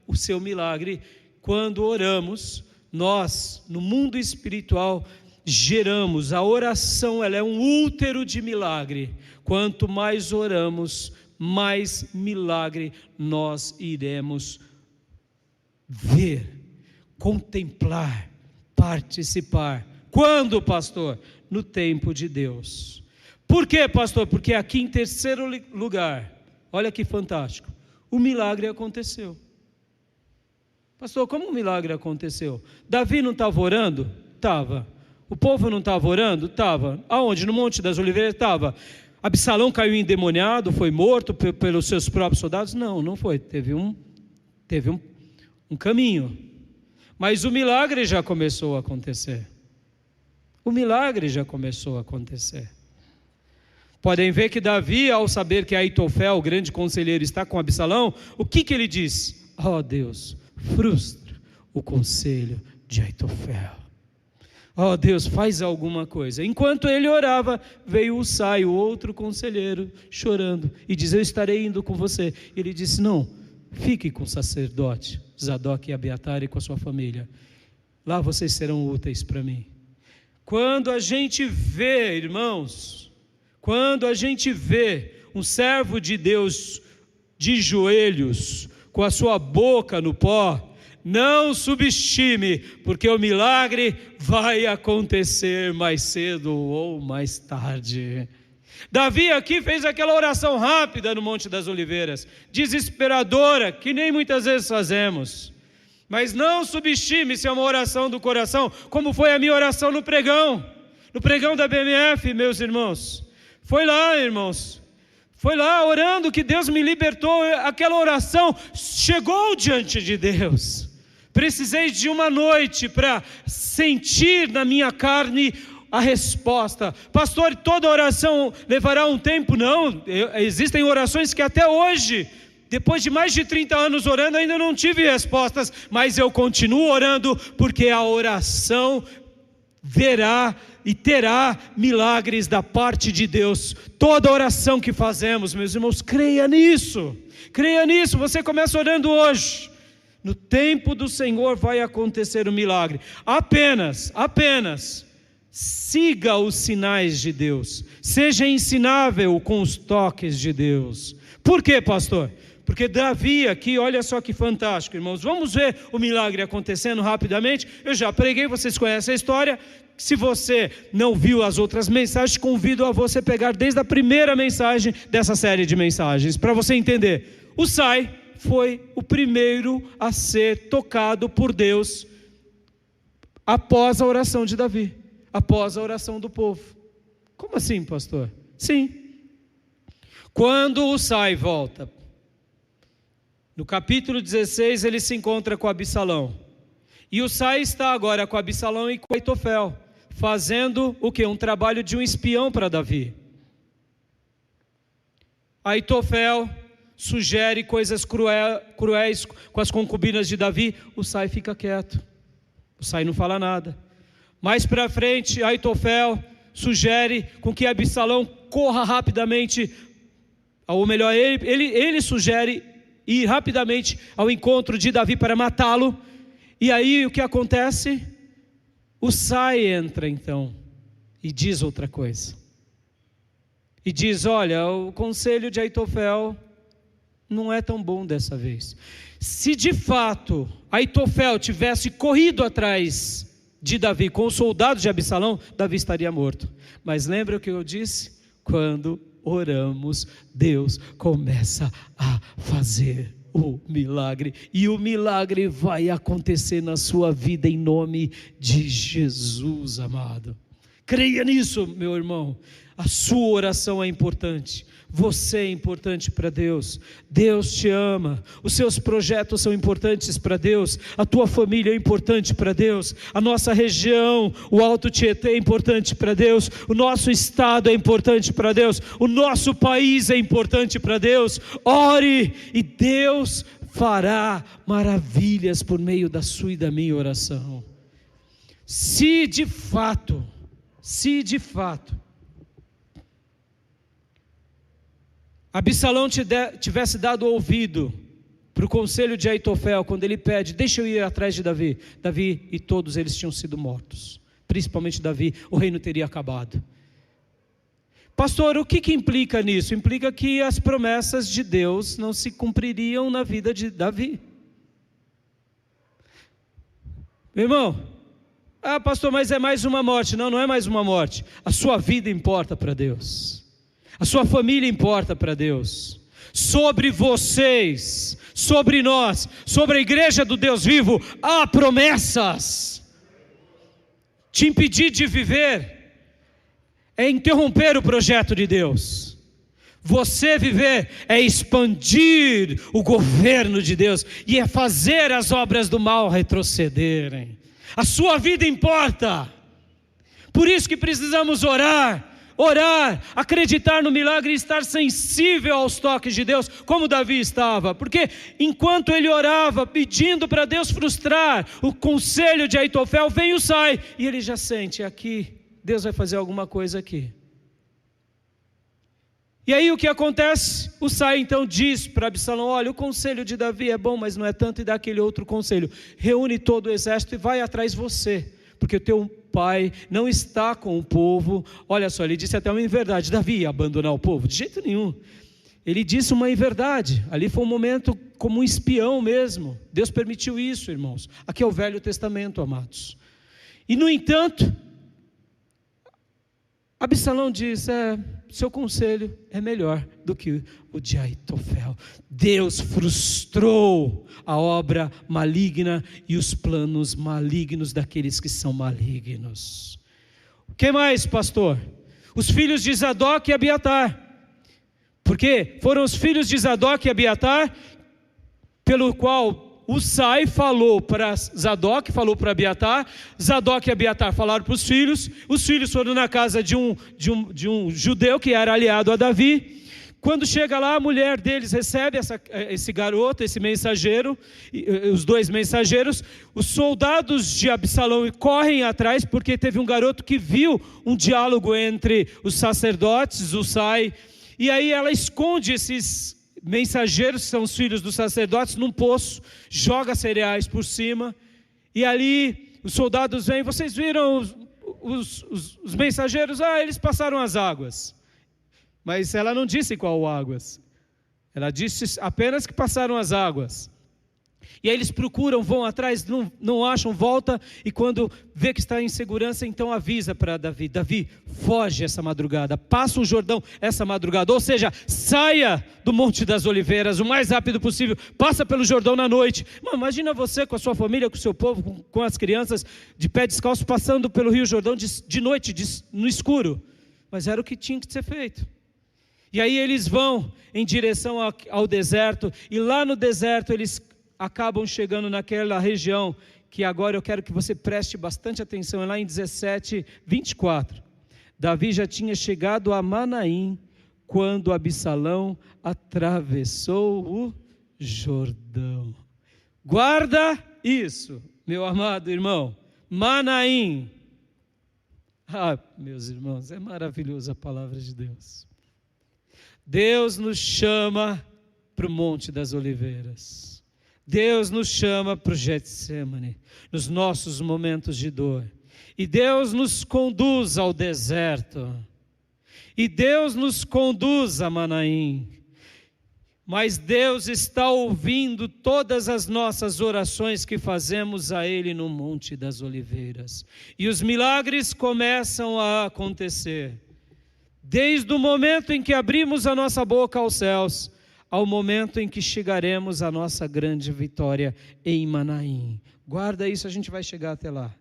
o seu milagre. Quando oramos, nós, no mundo espiritual, geramos, a oração ela é um útero de milagre. Quanto mais oramos, mais milagre nós iremos ver, contemplar, participar. Quando, pastor? No tempo de Deus. Por quê, pastor? Porque aqui em terceiro lugar, olha que fantástico, o milagre aconteceu. Pastor, como o milagre aconteceu? Davi não estava orando? Estava. O povo não estava orando? Estava. Aonde? No Monte das Oliveiras? Estava. Absalão caiu endemoniado, foi morto pelos seus próprios soldados? Não, não foi. Teve um caminho. Mas o milagre já começou a acontecer. O milagre já começou a acontecer. Podem ver que Davi, ao saber que Aitofel, o grande conselheiro, está com Absalão, o que ele diz? Oh Deus, frustra o conselho de Aitofel. Oh Deus, faz alguma coisa. Enquanto ele orava, veio Usai, o outro conselheiro, chorando, e diz: eu estarei indo com você. Ele disse: não, fique com o sacerdote Zadok e Abiatar e com a sua família. Lá vocês serão úteis para mim. Quando a gente vê, irmãos, quando a gente vê um servo de Deus de joelhos, com a sua boca no pó, não subestime, porque o milagre vai acontecer mais cedo ou mais tarde. Davi aqui fez aquela oração rápida no Monte das Oliveiras, desesperadora, que nem muitas vezes fazemos. Mas não subestime se é uma oração do coração, como foi a minha oração no pregão da BMF, meus irmãos. Foi lá, irmãos. Foi lá orando que Deus me libertou. Aquela oração chegou diante de Deus. Precisei de uma noite para sentir na minha carne a resposta. Pastor, toda oração levará um tempo? Não, existem orações que até hoje, depois de mais de 30 anos orando, ainda não tive respostas, mas eu continuo orando, porque a oração verá e terá milagres da parte de Deus. Toda oração que fazemos, meus irmãos, creia nisso, você começa orando hoje, no tempo do Senhor vai acontecer o milagre. Apenas siga os sinais de Deus, seja ensinável com os toques de Deus. Por quê, pastor? Porque Davi aqui, olha só que fantástico, irmãos. Vamos ver o milagre acontecendo rapidamente. Eu já preguei, vocês conhecem a história. Se você não viu as outras mensagens, convido a você pegar desde a primeira mensagem dessa série de mensagens, para você entender. Usai foi o primeiro a ser tocado por Deus após a oração de Davi, após a oração do povo. Como assim, pastor? Sim. Quando Usai volta, no capítulo 16, ele se encontra com Absalão. E Usai está agora com Absalão e com Aitofel, fazendo o quê? Um trabalho de um espião para Davi. Aitofel sugere coisas cruéis com as concubinas de Davi. Usai fica quieto. Usai não fala nada. Mais para frente, Aitofel sugere com que Absalão corra rapidamente, ou melhor, ele sugere ir rapidamente ao encontro de Davi para matá-lo. E aí o que acontece? Usai entra então e diz outra coisa. E diz: olha, o conselho de Aitofel não é tão bom dessa vez. Se de fato Aitofel tivesse corrido atrás de Davi com os soldados de Absalão, Davi estaria morto. Mas lembra o que eu disse? Quando oramos, Deus começa a fazer o milagre, e o milagre vai acontecer na sua vida em nome de Jesus, amado. Creia nisso, meu irmão. A sua oração é importante. Você é importante para Deus. Deus te ama. Os seus projetos são importantes para Deus. A tua família é importante para Deus. A nossa região, o Alto Tietê, é importante para Deus. O nosso estado é importante para Deus. O nosso país é importante para Deus. Ore e Deus fará maravilhas por meio da sua e da minha oração. Se de fato Absalão tivesse dado ouvido para o conselho de Aitofel, quando ele pede: deixa eu ir atrás de Davi, Davi e todos eles tinham sido mortos, principalmente Davi, o reino teria acabado. Pastor, o que implica nisso? Implica que as promessas de Deus não se cumpririam na vida de Davi. Meu irmão, pastor, mas é mais uma morte. Não, não é mais uma morte. A sua vida importa para Deus. A sua família importa para Deus. Sobre vocês, sobre nós, sobre a igreja do Deus vivo, há promessas. Te impedir de viver é interromper o projeto de Deus. Você viver é expandir o governo de Deus e é fazer as obras do mal retrocederem. A sua vida importa. Por isso que precisamos orar, acreditar no milagre e estar sensível aos toques de Deus, como Davi estava, porque enquanto ele orava, pedindo para Deus frustrar o conselho de Aitofel, vem o Husai, e ele já sente, aqui, Deus vai fazer alguma coisa aqui. E aí o que acontece? O Husai então diz para Absalão, olha, o conselho de Davi é bom, mas não é tanto, e dá aquele outro conselho, reúne todo o exército e vai atrás de você, porque o teu pai não está com o povo. Olha só, ele disse até uma inverdade. Davi ia abandonar o povo? De jeito nenhum. Ele disse uma inverdade. Ali foi um momento como um espião mesmo. Deus permitiu isso, irmãos. Aqui é o Velho Testamento, amados. E no entanto, Absalão diz, seu conselho é melhor do que o de Aitofel. Deus frustrou a obra maligna e os planos malignos daqueles que são malignos. O que mais, pastor? Os filhos de Zadok e Abiatar. Porque foram os filhos de Zadok e Abiatar pelo qual Husai falou para Zadok, falou para Abiatar, Zadok e Abiatar falaram para os filhos foram na casa de um judeu que era aliado a Davi. Quando chega lá, a mulher deles recebe esse garoto, esse mensageiro, os dois mensageiros, os soldados de Absalão correm atrás, porque teve um garoto que viu um diálogo entre os sacerdotes, Husai, e aí ela esconde esses mensageiros, que são os filhos dos sacerdotes, num poço, joga cereais por cima, e ali os soldados vêm, vocês viram os mensageiros? Eles passaram as águas. Mas ela não disse qual águas, ela disse apenas que passaram as águas. E aí eles procuram, vão atrás, não acham, volta, e quando vê que está em segurança, então avisa para Davi, Davi, foge essa madrugada, passa o Jordão essa madrugada, ou seja, saia do Monte das Oliveiras o mais rápido possível, passa pelo Jordão na noite. Imagina você com a sua família, com o seu povo, com as crianças, de pé descalço, passando pelo Rio Jordão de noite, no escuro, mas era o que tinha que ser feito. E aí eles vão em direção ao deserto, e lá no deserto eles acabam chegando naquela região, que agora eu quero que você preste bastante atenção, é lá em 17:24, Davi já tinha chegado a Manaim, quando Absalão atravessou o Jordão. Guarda isso, meu amado irmão, Manaim. Meus irmãos, é maravilhosa a palavra de Deus. Deus nos chama para o Monte das Oliveiras. Deus nos chama para o Getsemane, nos nossos momentos de dor. E Deus nos conduz ao deserto. E Deus nos conduz a Manaim. Mas Deus está ouvindo todas as nossas orações que fazemos a Ele no Monte das Oliveiras. E os milagres começam a acontecer. Desde o momento em que abrimos a nossa boca aos céus, ao momento em que chegaremos à nossa grande vitória em Manaim. Guarda isso, a gente vai chegar até lá.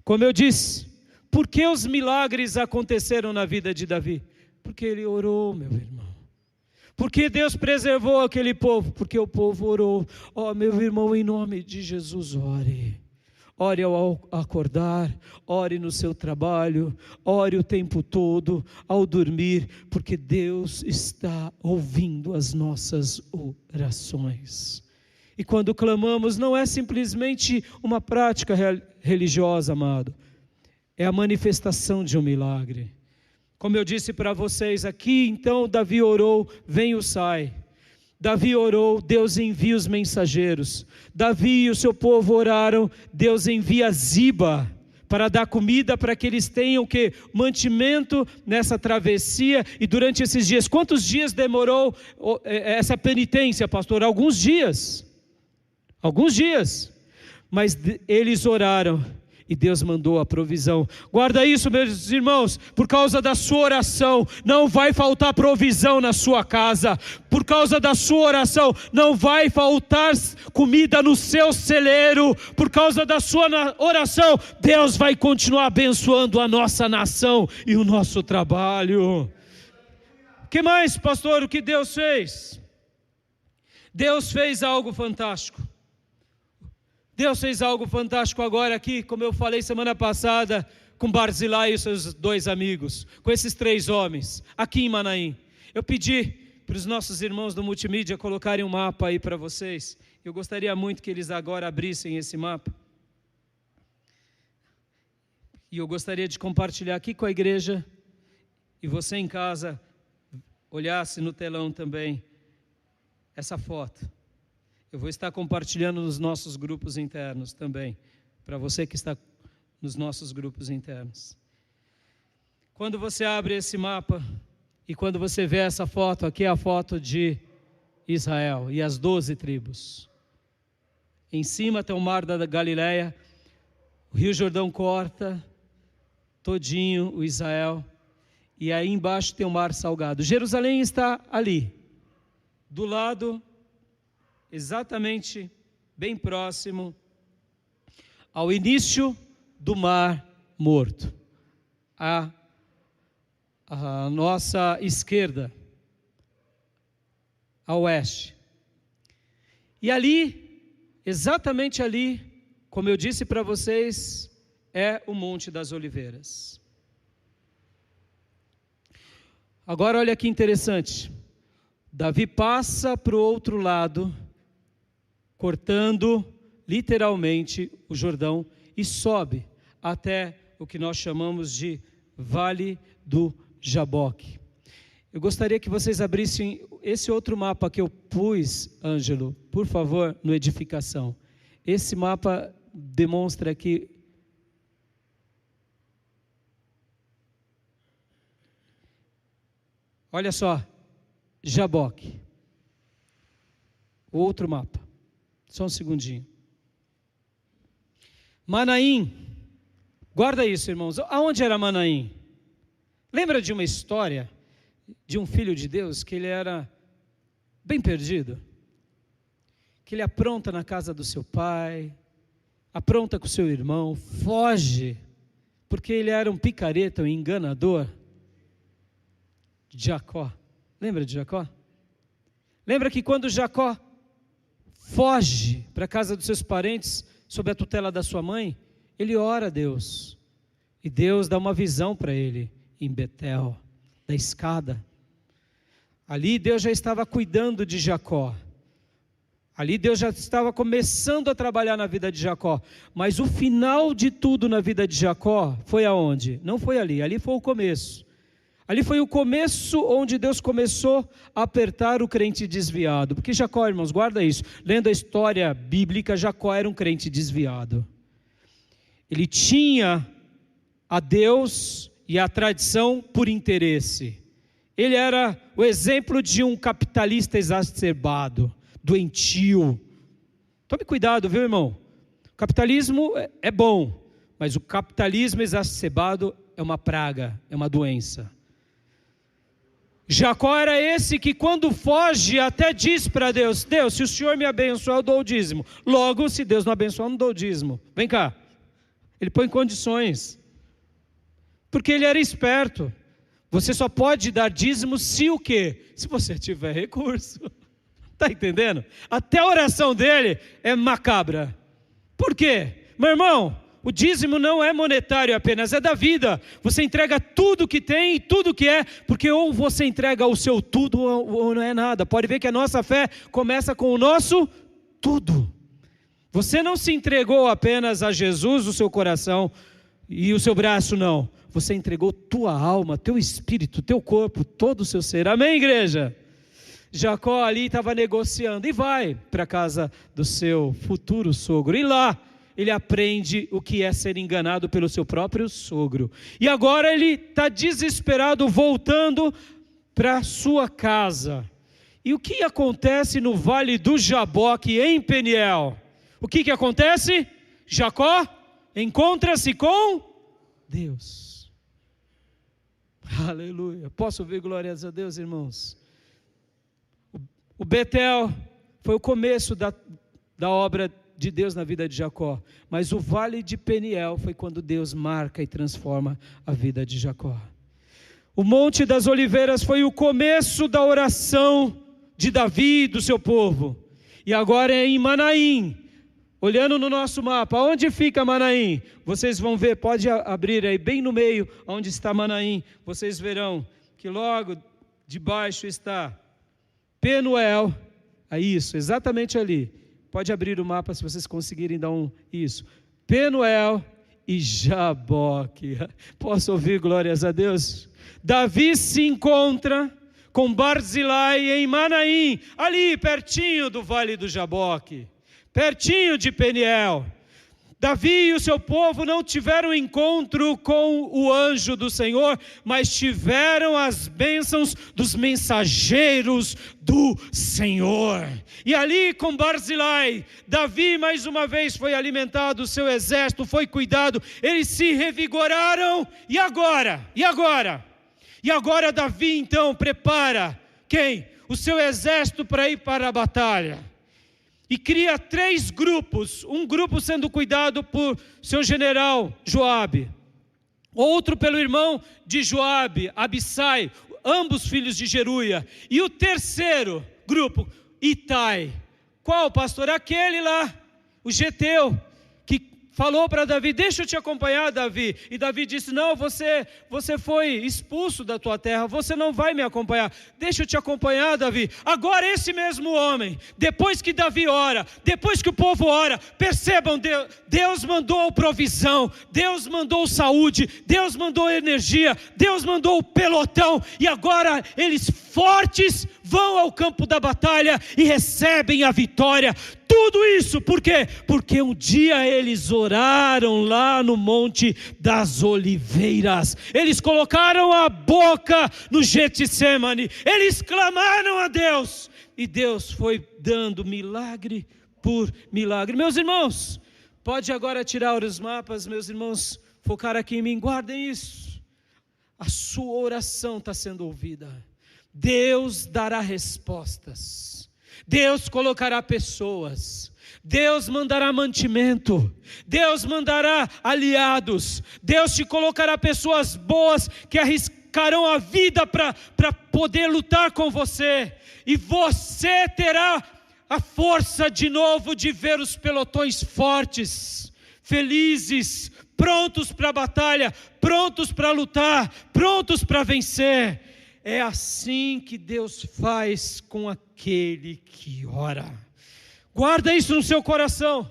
Como eu disse, por que os milagres aconteceram na vida de Davi? Porque ele orou, meu irmão. Porque Deus preservou aquele povo? Porque o povo orou. Meu irmão, em nome de Jesus, ore. Ore ao acordar, ore no seu trabalho, ore o tempo todo, ao dormir, porque Deus está ouvindo as nossas orações. E quando clamamos, não é simplesmente uma prática religiosa, amado, é a manifestação de um milagre. Como eu disse para vocês aqui, então Davi orou, vem o Husai. Davi orou, Deus envia os mensageiros. Davi e o seu povo oraram, Deus envia Ziba para dar comida para que eles tenham mantimento nessa travessia. E durante esses dias, quantos dias demorou essa penitência, pastor? Alguns dias, mas eles oraram e Deus mandou a provisão. Guarda isso, meus irmãos, por causa da sua oração, não vai faltar provisão na sua casa. Por causa da sua oração, não vai faltar comida no seu celeiro. Por causa da sua oração, Deus vai continuar abençoando a nossa nação e o nosso trabalho. O que mais, pastor, o que Deus fez? Deus fez algo fantástico. Deus fez algo fantástico agora aqui, como eu falei semana passada, com Barzilai e seus 2 amigos, com esses 3 homens, aqui em Manaim. Eu pedi para os nossos irmãos do multimídia colocarem um mapa aí para vocês. Eu gostaria muito que eles agora abrissem esse mapa. E eu gostaria de compartilhar aqui com a igreja, e você em casa olhasse no telão também essa foto. Eu vou estar compartilhando nos nossos grupos internos também, para você que está nos nossos grupos internos. Quando você abre esse mapa, e quando você vê essa foto, aqui é a foto de Israel e as 12 tribos. Em cima tem o mar da Galileia, o Rio Jordão corta todinho o Israel, e aí embaixo tem o mar salgado. Jerusalém está ali, do lado, exatamente bem próximo ao início do Mar Morto, à nossa esquerda, a oeste. E ali, exatamente ali, como eu disse para vocês, é o Monte das Oliveiras. Agora olha que interessante, Davi passa para o outro lado, cortando literalmente o Jordão, e sobe até o que nós chamamos de Vale do Jaboque. Eu gostaria que vocês abrissem esse outro mapa que eu pus, Ângelo, por favor, no Edificação. Esse mapa demonstra que olha só, Jaboque. Outro mapa. Só um segundinho. Manaim. Guarda isso, irmãos. Aonde era Manaim? Lembra de uma história de um filho de Deus que ele era bem perdido? Que ele apronta na casa do seu pai, apronta com o seu irmão, foge, porque ele era um picareta, um enganador. Jacó. Lembra de Jacó? Lembra que quando Jacó foge para a casa dos seus parentes, sob a tutela da sua mãe, ele ora a Deus, e Deus dá uma visão para ele, em Betel, da escada. Ali Deus já estava cuidando de Jacó, ali Deus já estava começando a trabalhar na vida de Jacó, mas o final de tudo na vida de Jacó foi aonde? Não foi ali, ali foi o começo. Ali foi o começo onde Deus começou a apertar o crente desviado. Porque Jacó, irmãos, guarda isso. Lendo a história bíblica, Jacó era um crente desviado. Ele tinha a Deus e a tradição por interesse. Ele era o exemplo de um capitalista exacerbado, doentio. Tome cuidado, viu, irmão? O capitalismo é bom, mas o capitalismo exacerbado é uma praga, é uma doença. Jacó era esse que quando foge até diz para Deus, Deus, se o Senhor me abençoar eu dou o dízimo. Logo, se Deus não abençoar eu não dou o dízimo. Vem cá. Ele põe condições. Porque ele era esperto. Você só pode dar dízimo se o quê? Se você tiver recurso. Está entendendo? Até a oração dele é macabra. Por quê? Meu irmão, o dízimo não é monetário apenas, é da vida. Você entrega tudo que tem e tudo que é, porque ou você entrega o seu tudo ou não é nada. Pode ver que a nossa fé começa com o nosso tudo. Você não se entregou apenas a Jesus, o seu coração e o seu braço, não. Você entregou tua alma, teu espírito, teu corpo, todo o seu ser. Amém, igreja? Jacó ali estava negociando e vai para a casa do seu futuro sogro. E lá ele aprende o que é ser enganado pelo seu próprio sogro. E agora ele está desesperado, voltando para sua casa. E o que acontece no Vale do Jaboque, em Peniel? O que acontece? Jacó encontra-se com Deus. Aleluia. Posso ouvir glórias a Deus, irmãos? O Betel foi o começo da obra de Deus na vida de Jacó, mas o vale de Peniel foi quando Deus marca e transforma a vida de Jacó. O Monte das Oliveiras foi o começo da oração de Davi e do seu povo, e agora é em Manaim. Olhando no nosso mapa, onde fica Manaim? Vocês vão ver, pode abrir aí, bem no meio, onde está Manaim, vocês verão que logo debaixo está Penuel, isso, exatamente ali. Pode abrir o mapa se vocês conseguirem dar isso. Penuel e Jaboque. Posso ouvir glórias a Deus? Davi se encontra com Barzilai em Manaim, ali pertinho do vale do Jaboque, pertinho de Peniel. Davi e o seu povo não tiveram encontro com o anjo do Senhor, mas tiveram as bênçãos dos mensageiros do Senhor. E ali com Barzilai, Davi mais uma vez foi alimentado, o seu exército foi cuidado, eles se revigoraram. E agora? E agora Davi então prepara, quem? O seu exército para ir para a batalha. E cria 3 grupos, um grupo sendo cuidado por seu general Joabe, outro pelo irmão de Joabe, Abissai, ambos filhos de Zeruia, e o terceiro grupo, Itai. Qual, pastor? Aquele lá, o Geteu, que falou para Davi, deixa eu te acompanhar, Davi. E Davi disse, não, você foi expulso da tua terra, você não vai me acompanhar, deixa eu te acompanhar, Davi. Agora esse mesmo homem, depois que Davi ora, depois que o povo ora, percebam, Deus mandou provisão, Deus mandou saúde, Deus mandou energia, Deus mandou o pelotão, e agora eles fortes vão ao campo da batalha e recebem a vitória. Tudo isso, por quê? Porque um dia eles oraram lá no Monte das Oliveiras, eles colocaram a boca no Getsemane, eles clamaram a Deus, e Deus foi dando milagre por milagre. Meus irmãos, pode agora tirar os mapas, meus irmãos, focar aqui em mim, guardem isso, a sua oração está sendo ouvida, Deus dará respostas, Deus colocará pessoas, Deus mandará mantimento, Deus mandará aliados, Deus te colocará pessoas boas que arriscarão a vida para poder lutar com você, e você terá a força de novo de ver os pelotões fortes, felizes, prontos para a batalha, prontos para lutar, prontos para vencer. É assim que Deus faz com aquele que ora. Guarda isso no seu coração.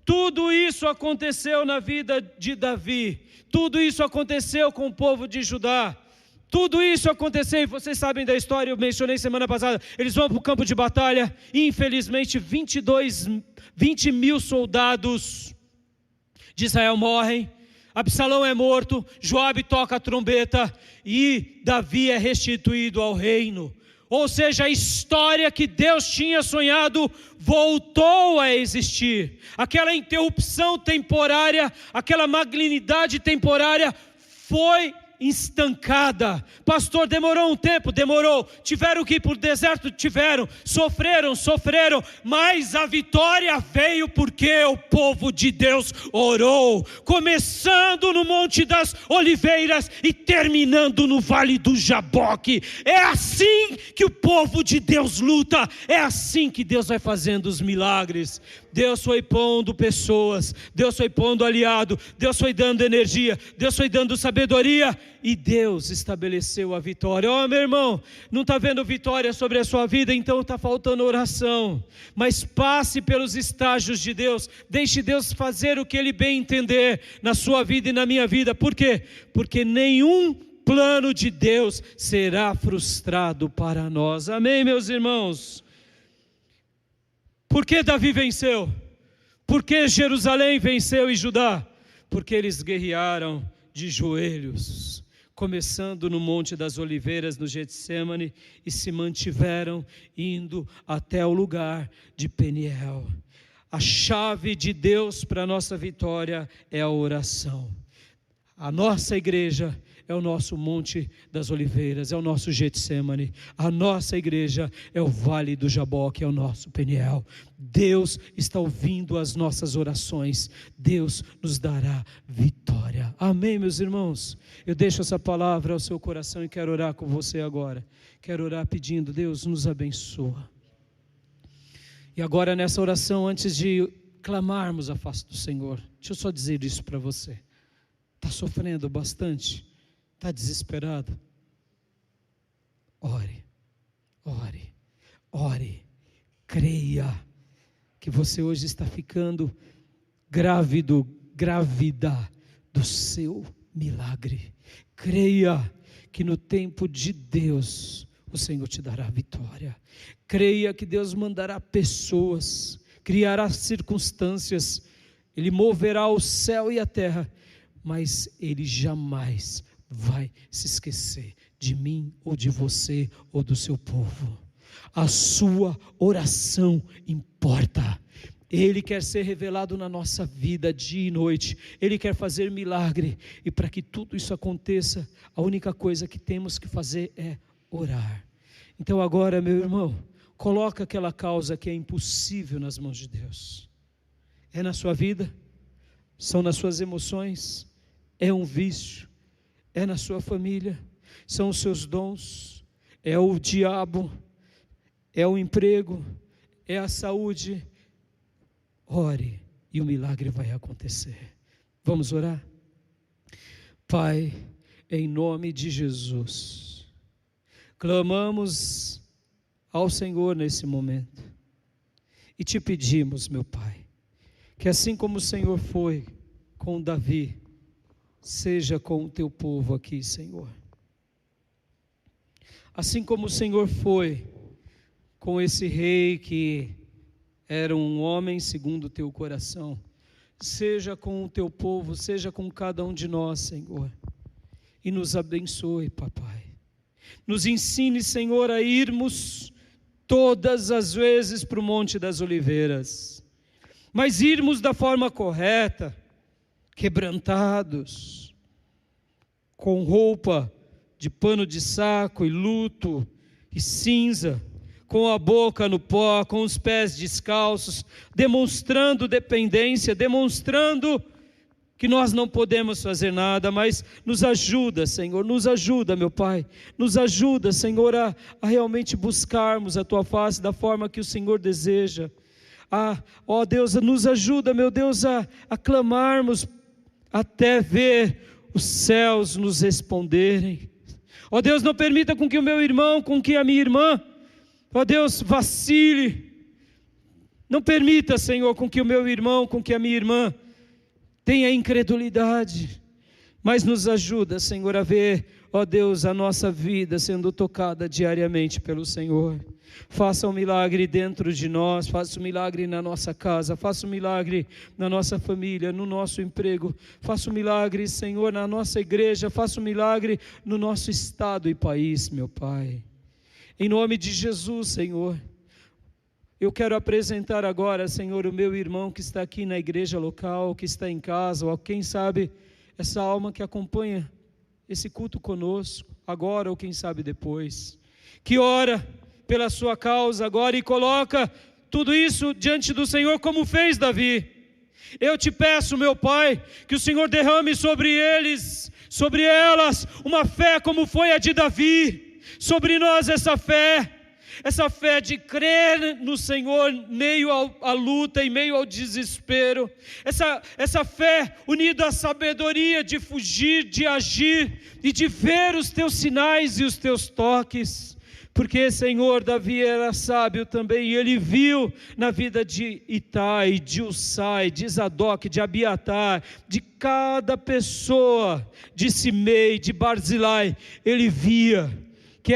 Tudo isso aconteceu na vida de Davi, tudo isso aconteceu com o povo de Judá, tudo isso aconteceu, e vocês sabem da história, eu mencionei semana passada, eles vão para o campo de batalha, e infelizmente 20 mil soldados de Israel morrem, Absalão é morto, Joabe toca a trombeta e Davi é restituído ao reino. Ou seja, a história que Deus tinha sonhado voltou a existir. Aquela interrupção temporária, aquela malignidade temporária foi estancada. Pastor, demorou um tempo? Demorou. Tiveram que ir para o deserto? Tiveram. Sofreram, mas a vitória veio porque o povo de Deus orou, começando no Monte das Oliveiras e terminando no Vale do Jaboque. É assim que o povo de Deus luta, é assim que Deus vai fazendo os milagres. Deus foi pondo pessoas, Deus foi pondo aliado, Deus foi dando energia, Deus foi dando sabedoria, e Deus estabeleceu a vitória. Meu irmão, não está vendo vitória sobre a sua vida, então está faltando oração. Mas passe pelos estágios de Deus, deixe Deus fazer o que Ele bem entender na sua vida e na minha vida. Por quê? Porque nenhum plano de Deus será frustrado para nós. Amém, meus irmãos? Por que Davi venceu? Por que Jerusalém venceu e Judá? Porque eles guerrearam de joelhos, começando no Monte das Oliveiras, no Getsemane, e se mantiveram indo até o lugar de Peniel. A chave de Deus para a nossa vitória é a oração. A nossa igreja é o nosso Monte das Oliveiras, é o nosso Getsêmani. A nossa igreja é o Vale do Jaboque, é o nosso Peniel. Deus está ouvindo as nossas orações. Deus nos dará vitória. Amém, meus irmãos? Eu deixo essa palavra ao seu coração e quero orar com você agora. Quero orar pedindo, Deus nos abençoa. E agora nessa oração, antes de clamarmos a face do Senhor, deixa eu só dizer isso para você. Está sofrendo bastante? Está desesperado? Ore, ore, ore. Creia que você hoje está ficando grávida do seu milagre. Creia que no tempo de Deus o Senhor te dará vitória. Creia que Deus mandará pessoas, criará circunstâncias, Ele moverá o céu e a terra, mas Ele jamais vai se esquecer de mim ou de você ou do seu povo. A sua oração importa. Ele quer ser revelado na nossa vida dia e noite. Ele quer fazer milagre. E para que tudo isso aconteça, a única coisa que temos que fazer é orar. Então agora, meu irmão, coloca aquela causa que é impossível nas mãos de Deus. É na sua vida? São nas suas emoções? É um vício? É na sua família? São os seus dons? É o diabo? É o emprego? É a saúde? Ore e o milagre vai acontecer. Vamos orar? Pai, em nome de Jesus, clamamos ao Senhor nesse momento e te pedimos, meu Pai, que assim como o Senhor foi com Davi, seja com o teu povo aqui, Senhor. Assim como o Senhor foi com esse rei que era um homem segundo o teu coração, seja com o teu povo, seja com cada um de nós, Senhor, e nos abençoe, papai. Nos ensine, Senhor, a irmos todas as vezes para o Monte das Oliveiras, mas irmos da forma correta, quebrantados, com roupa de pano de saco e luto e cinza, com a boca no pó, com os pés descalços, demonstrando dependência, demonstrando que nós não podemos fazer nada, mas nos ajuda, Senhor, nos ajuda, meu Pai, nos ajuda, Senhor, a realmente buscarmos a Tua face da forma que o Senhor deseja. Ó Deus, nos ajuda, meu Deus, a clamarmos até ver os céus nos responderem. Ó Deus, não permita com que o meu irmão, com que a minha irmã, ó Deus, vacile. Não permita, Senhor, com que o meu irmão, com que a minha irmã tenha incredulidade, mas nos ajuda, Senhor, a ver, ó Deus, a nossa vida sendo tocada diariamente pelo Senhor. Faça um milagre dentro de nós, faça um milagre na nossa casa, faça um milagre na nossa família, no nosso emprego, faça um milagre, Senhor, na nossa igreja, faça um milagre no nosso estado e país, meu Pai. Em nome de Jesus, Senhor, eu quero apresentar agora, Senhor, o meu irmão que está aqui na igreja local, que está em casa, ou quem sabe, essa alma que acompanha esse culto conosco, agora ou quem sabe depois, que ora pela sua causa agora e coloca tudo isso diante do Senhor como fez Davi. Eu te peço, meu Pai, que o Senhor derrame sobre eles, sobre elas, uma fé como foi a de Davi, sobre nós essa fé de crer no Senhor em meio à luta, em meio ao desespero, essa fé unida à sabedoria de fugir, de agir e de ver os teus sinais e os teus toques, porque, Senhor, Davi era sábio também, e ele viu na vida de Itai, de Ussai, de Zadok, de Abiatar, de cada pessoa, de Simei, de Barzilai, ele via que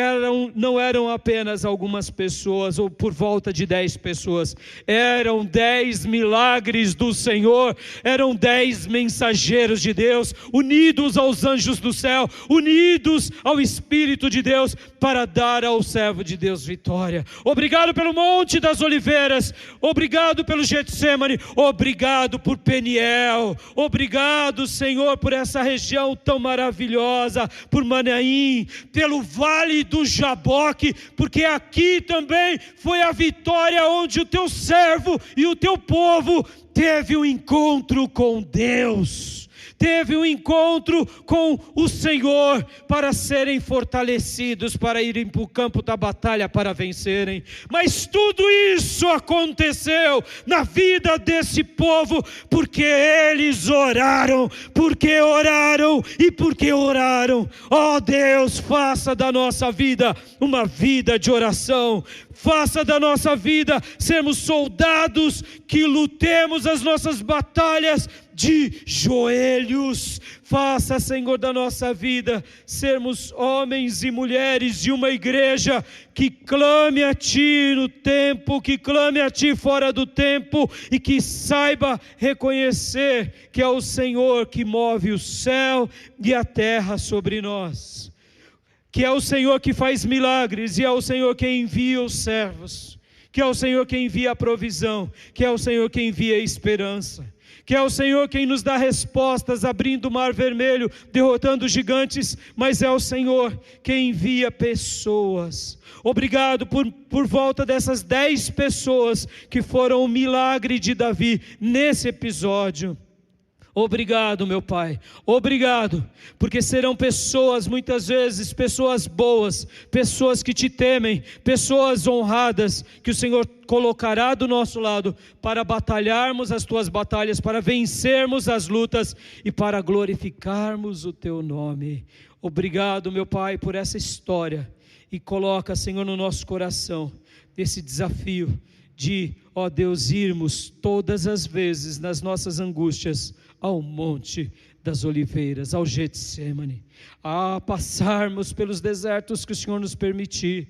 não eram apenas algumas pessoas, ou por volta de 10 pessoas, eram 10 milagres do Senhor, eram 10 mensageiros de Deus, unidos aos anjos do céu, unidos ao Espírito de Deus, para dar ao servo de Deus vitória. Obrigado pelo Monte das Oliveiras, obrigado pelo Getsemane, obrigado por Peniel, obrigado, Senhor, por essa região tão maravilhosa, por Manaim, pelo Vale do Jaboque, porque aqui também foi a vitória onde o teu servo e o teu povo teve um encontro com Deus, teve um encontro com o Senhor, para serem fortalecidos, para irem para o campo da batalha, para vencerem. Mas tudo isso aconteceu na vida desse povo, porque eles oraram, e porque oraram. Ó Deus, faça da nossa vida uma vida de oração, faça da nossa vida sermos soldados que lutemos as nossas batalhas de joelhos. Faça, Senhor, da nossa vida sermos homens e mulheres de uma igreja que clame a Ti no tempo, que clame a Ti fora do tempo, e que saiba reconhecer que é o Senhor que move o céu e a terra sobre nós, que é o Senhor que faz milagres, e é o Senhor que envia os servos, que é o Senhor que envia a provisão, que é o Senhor que envia a esperança, que é o Senhor quem nos dá respostas, abrindo o mar vermelho, derrotando gigantes, mas é o Senhor quem envia pessoas. Obrigado por volta dessas 10 pessoas que foram o milagre de Davi nesse episódio. Obrigado, meu Pai, obrigado, porque serão pessoas, muitas vezes, pessoas boas, pessoas que Te temem, pessoas honradas, que o Senhor colocará do nosso lado, para batalharmos as Tuas batalhas, para vencermos as lutas, e para glorificarmos o Teu nome. Obrigado, meu Pai, por essa história, e coloca, Senhor, no nosso coração, esse desafio, de, ó Deus, irmos todas as vezes, nas nossas angústias, ao Monte das Oliveiras, ao Getsemane, a passarmos pelos desertos que o Senhor nos permitir,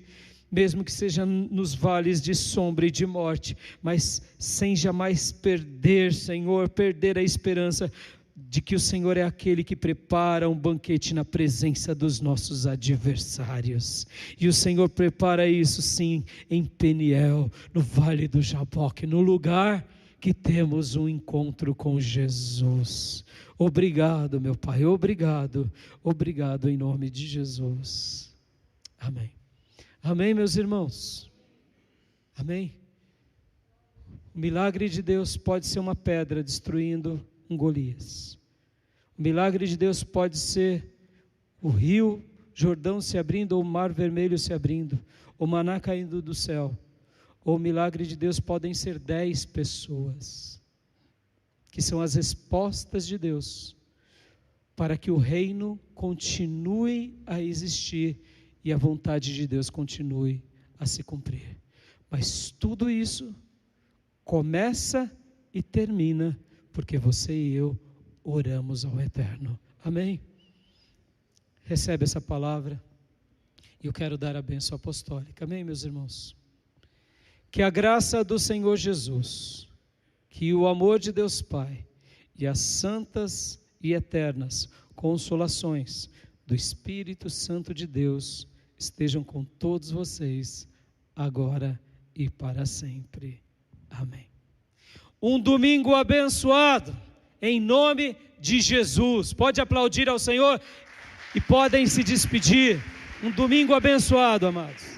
mesmo que seja nos vales de sombra e de morte, mas sem jamais perder, Senhor, perder a esperança de que o Senhor é aquele que prepara um banquete na presença dos nossos adversários, e o Senhor prepara isso sim, em Peniel, no Vale do Jaboque, no lugar que temos um encontro com Jesus. Obrigado, meu Pai, obrigado em nome de Jesus. Amém. Amém, meus irmãos. Amém. O milagre de Deus pode ser uma pedra destruindo um Golias. O milagre de Deus pode ser o rio Jordão se abrindo, ou o mar vermelho se abrindo, o maná caindo do céu. Ou o milagre de Deus podem ser 10 pessoas, que são as respostas de Deus, para que o reino continue a existir, e a vontade de Deus continue a se cumprir. Mas tudo isso começa e termina, porque você e eu oramos ao Eterno. Amém? Recebe essa palavra, e eu quero dar a bênção apostólica. Amém, meus irmãos? Que a graça do Senhor Jesus, que o amor de Deus Pai, e as santas e eternas consolações do Espírito Santo de Deus, estejam com todos vocês, agora e para sempre. Amém. Um domingo abençoado, em nome de Jesus. Pode aplaudir ao Senhor e podem se despedir. Um domingo abençoado, amados.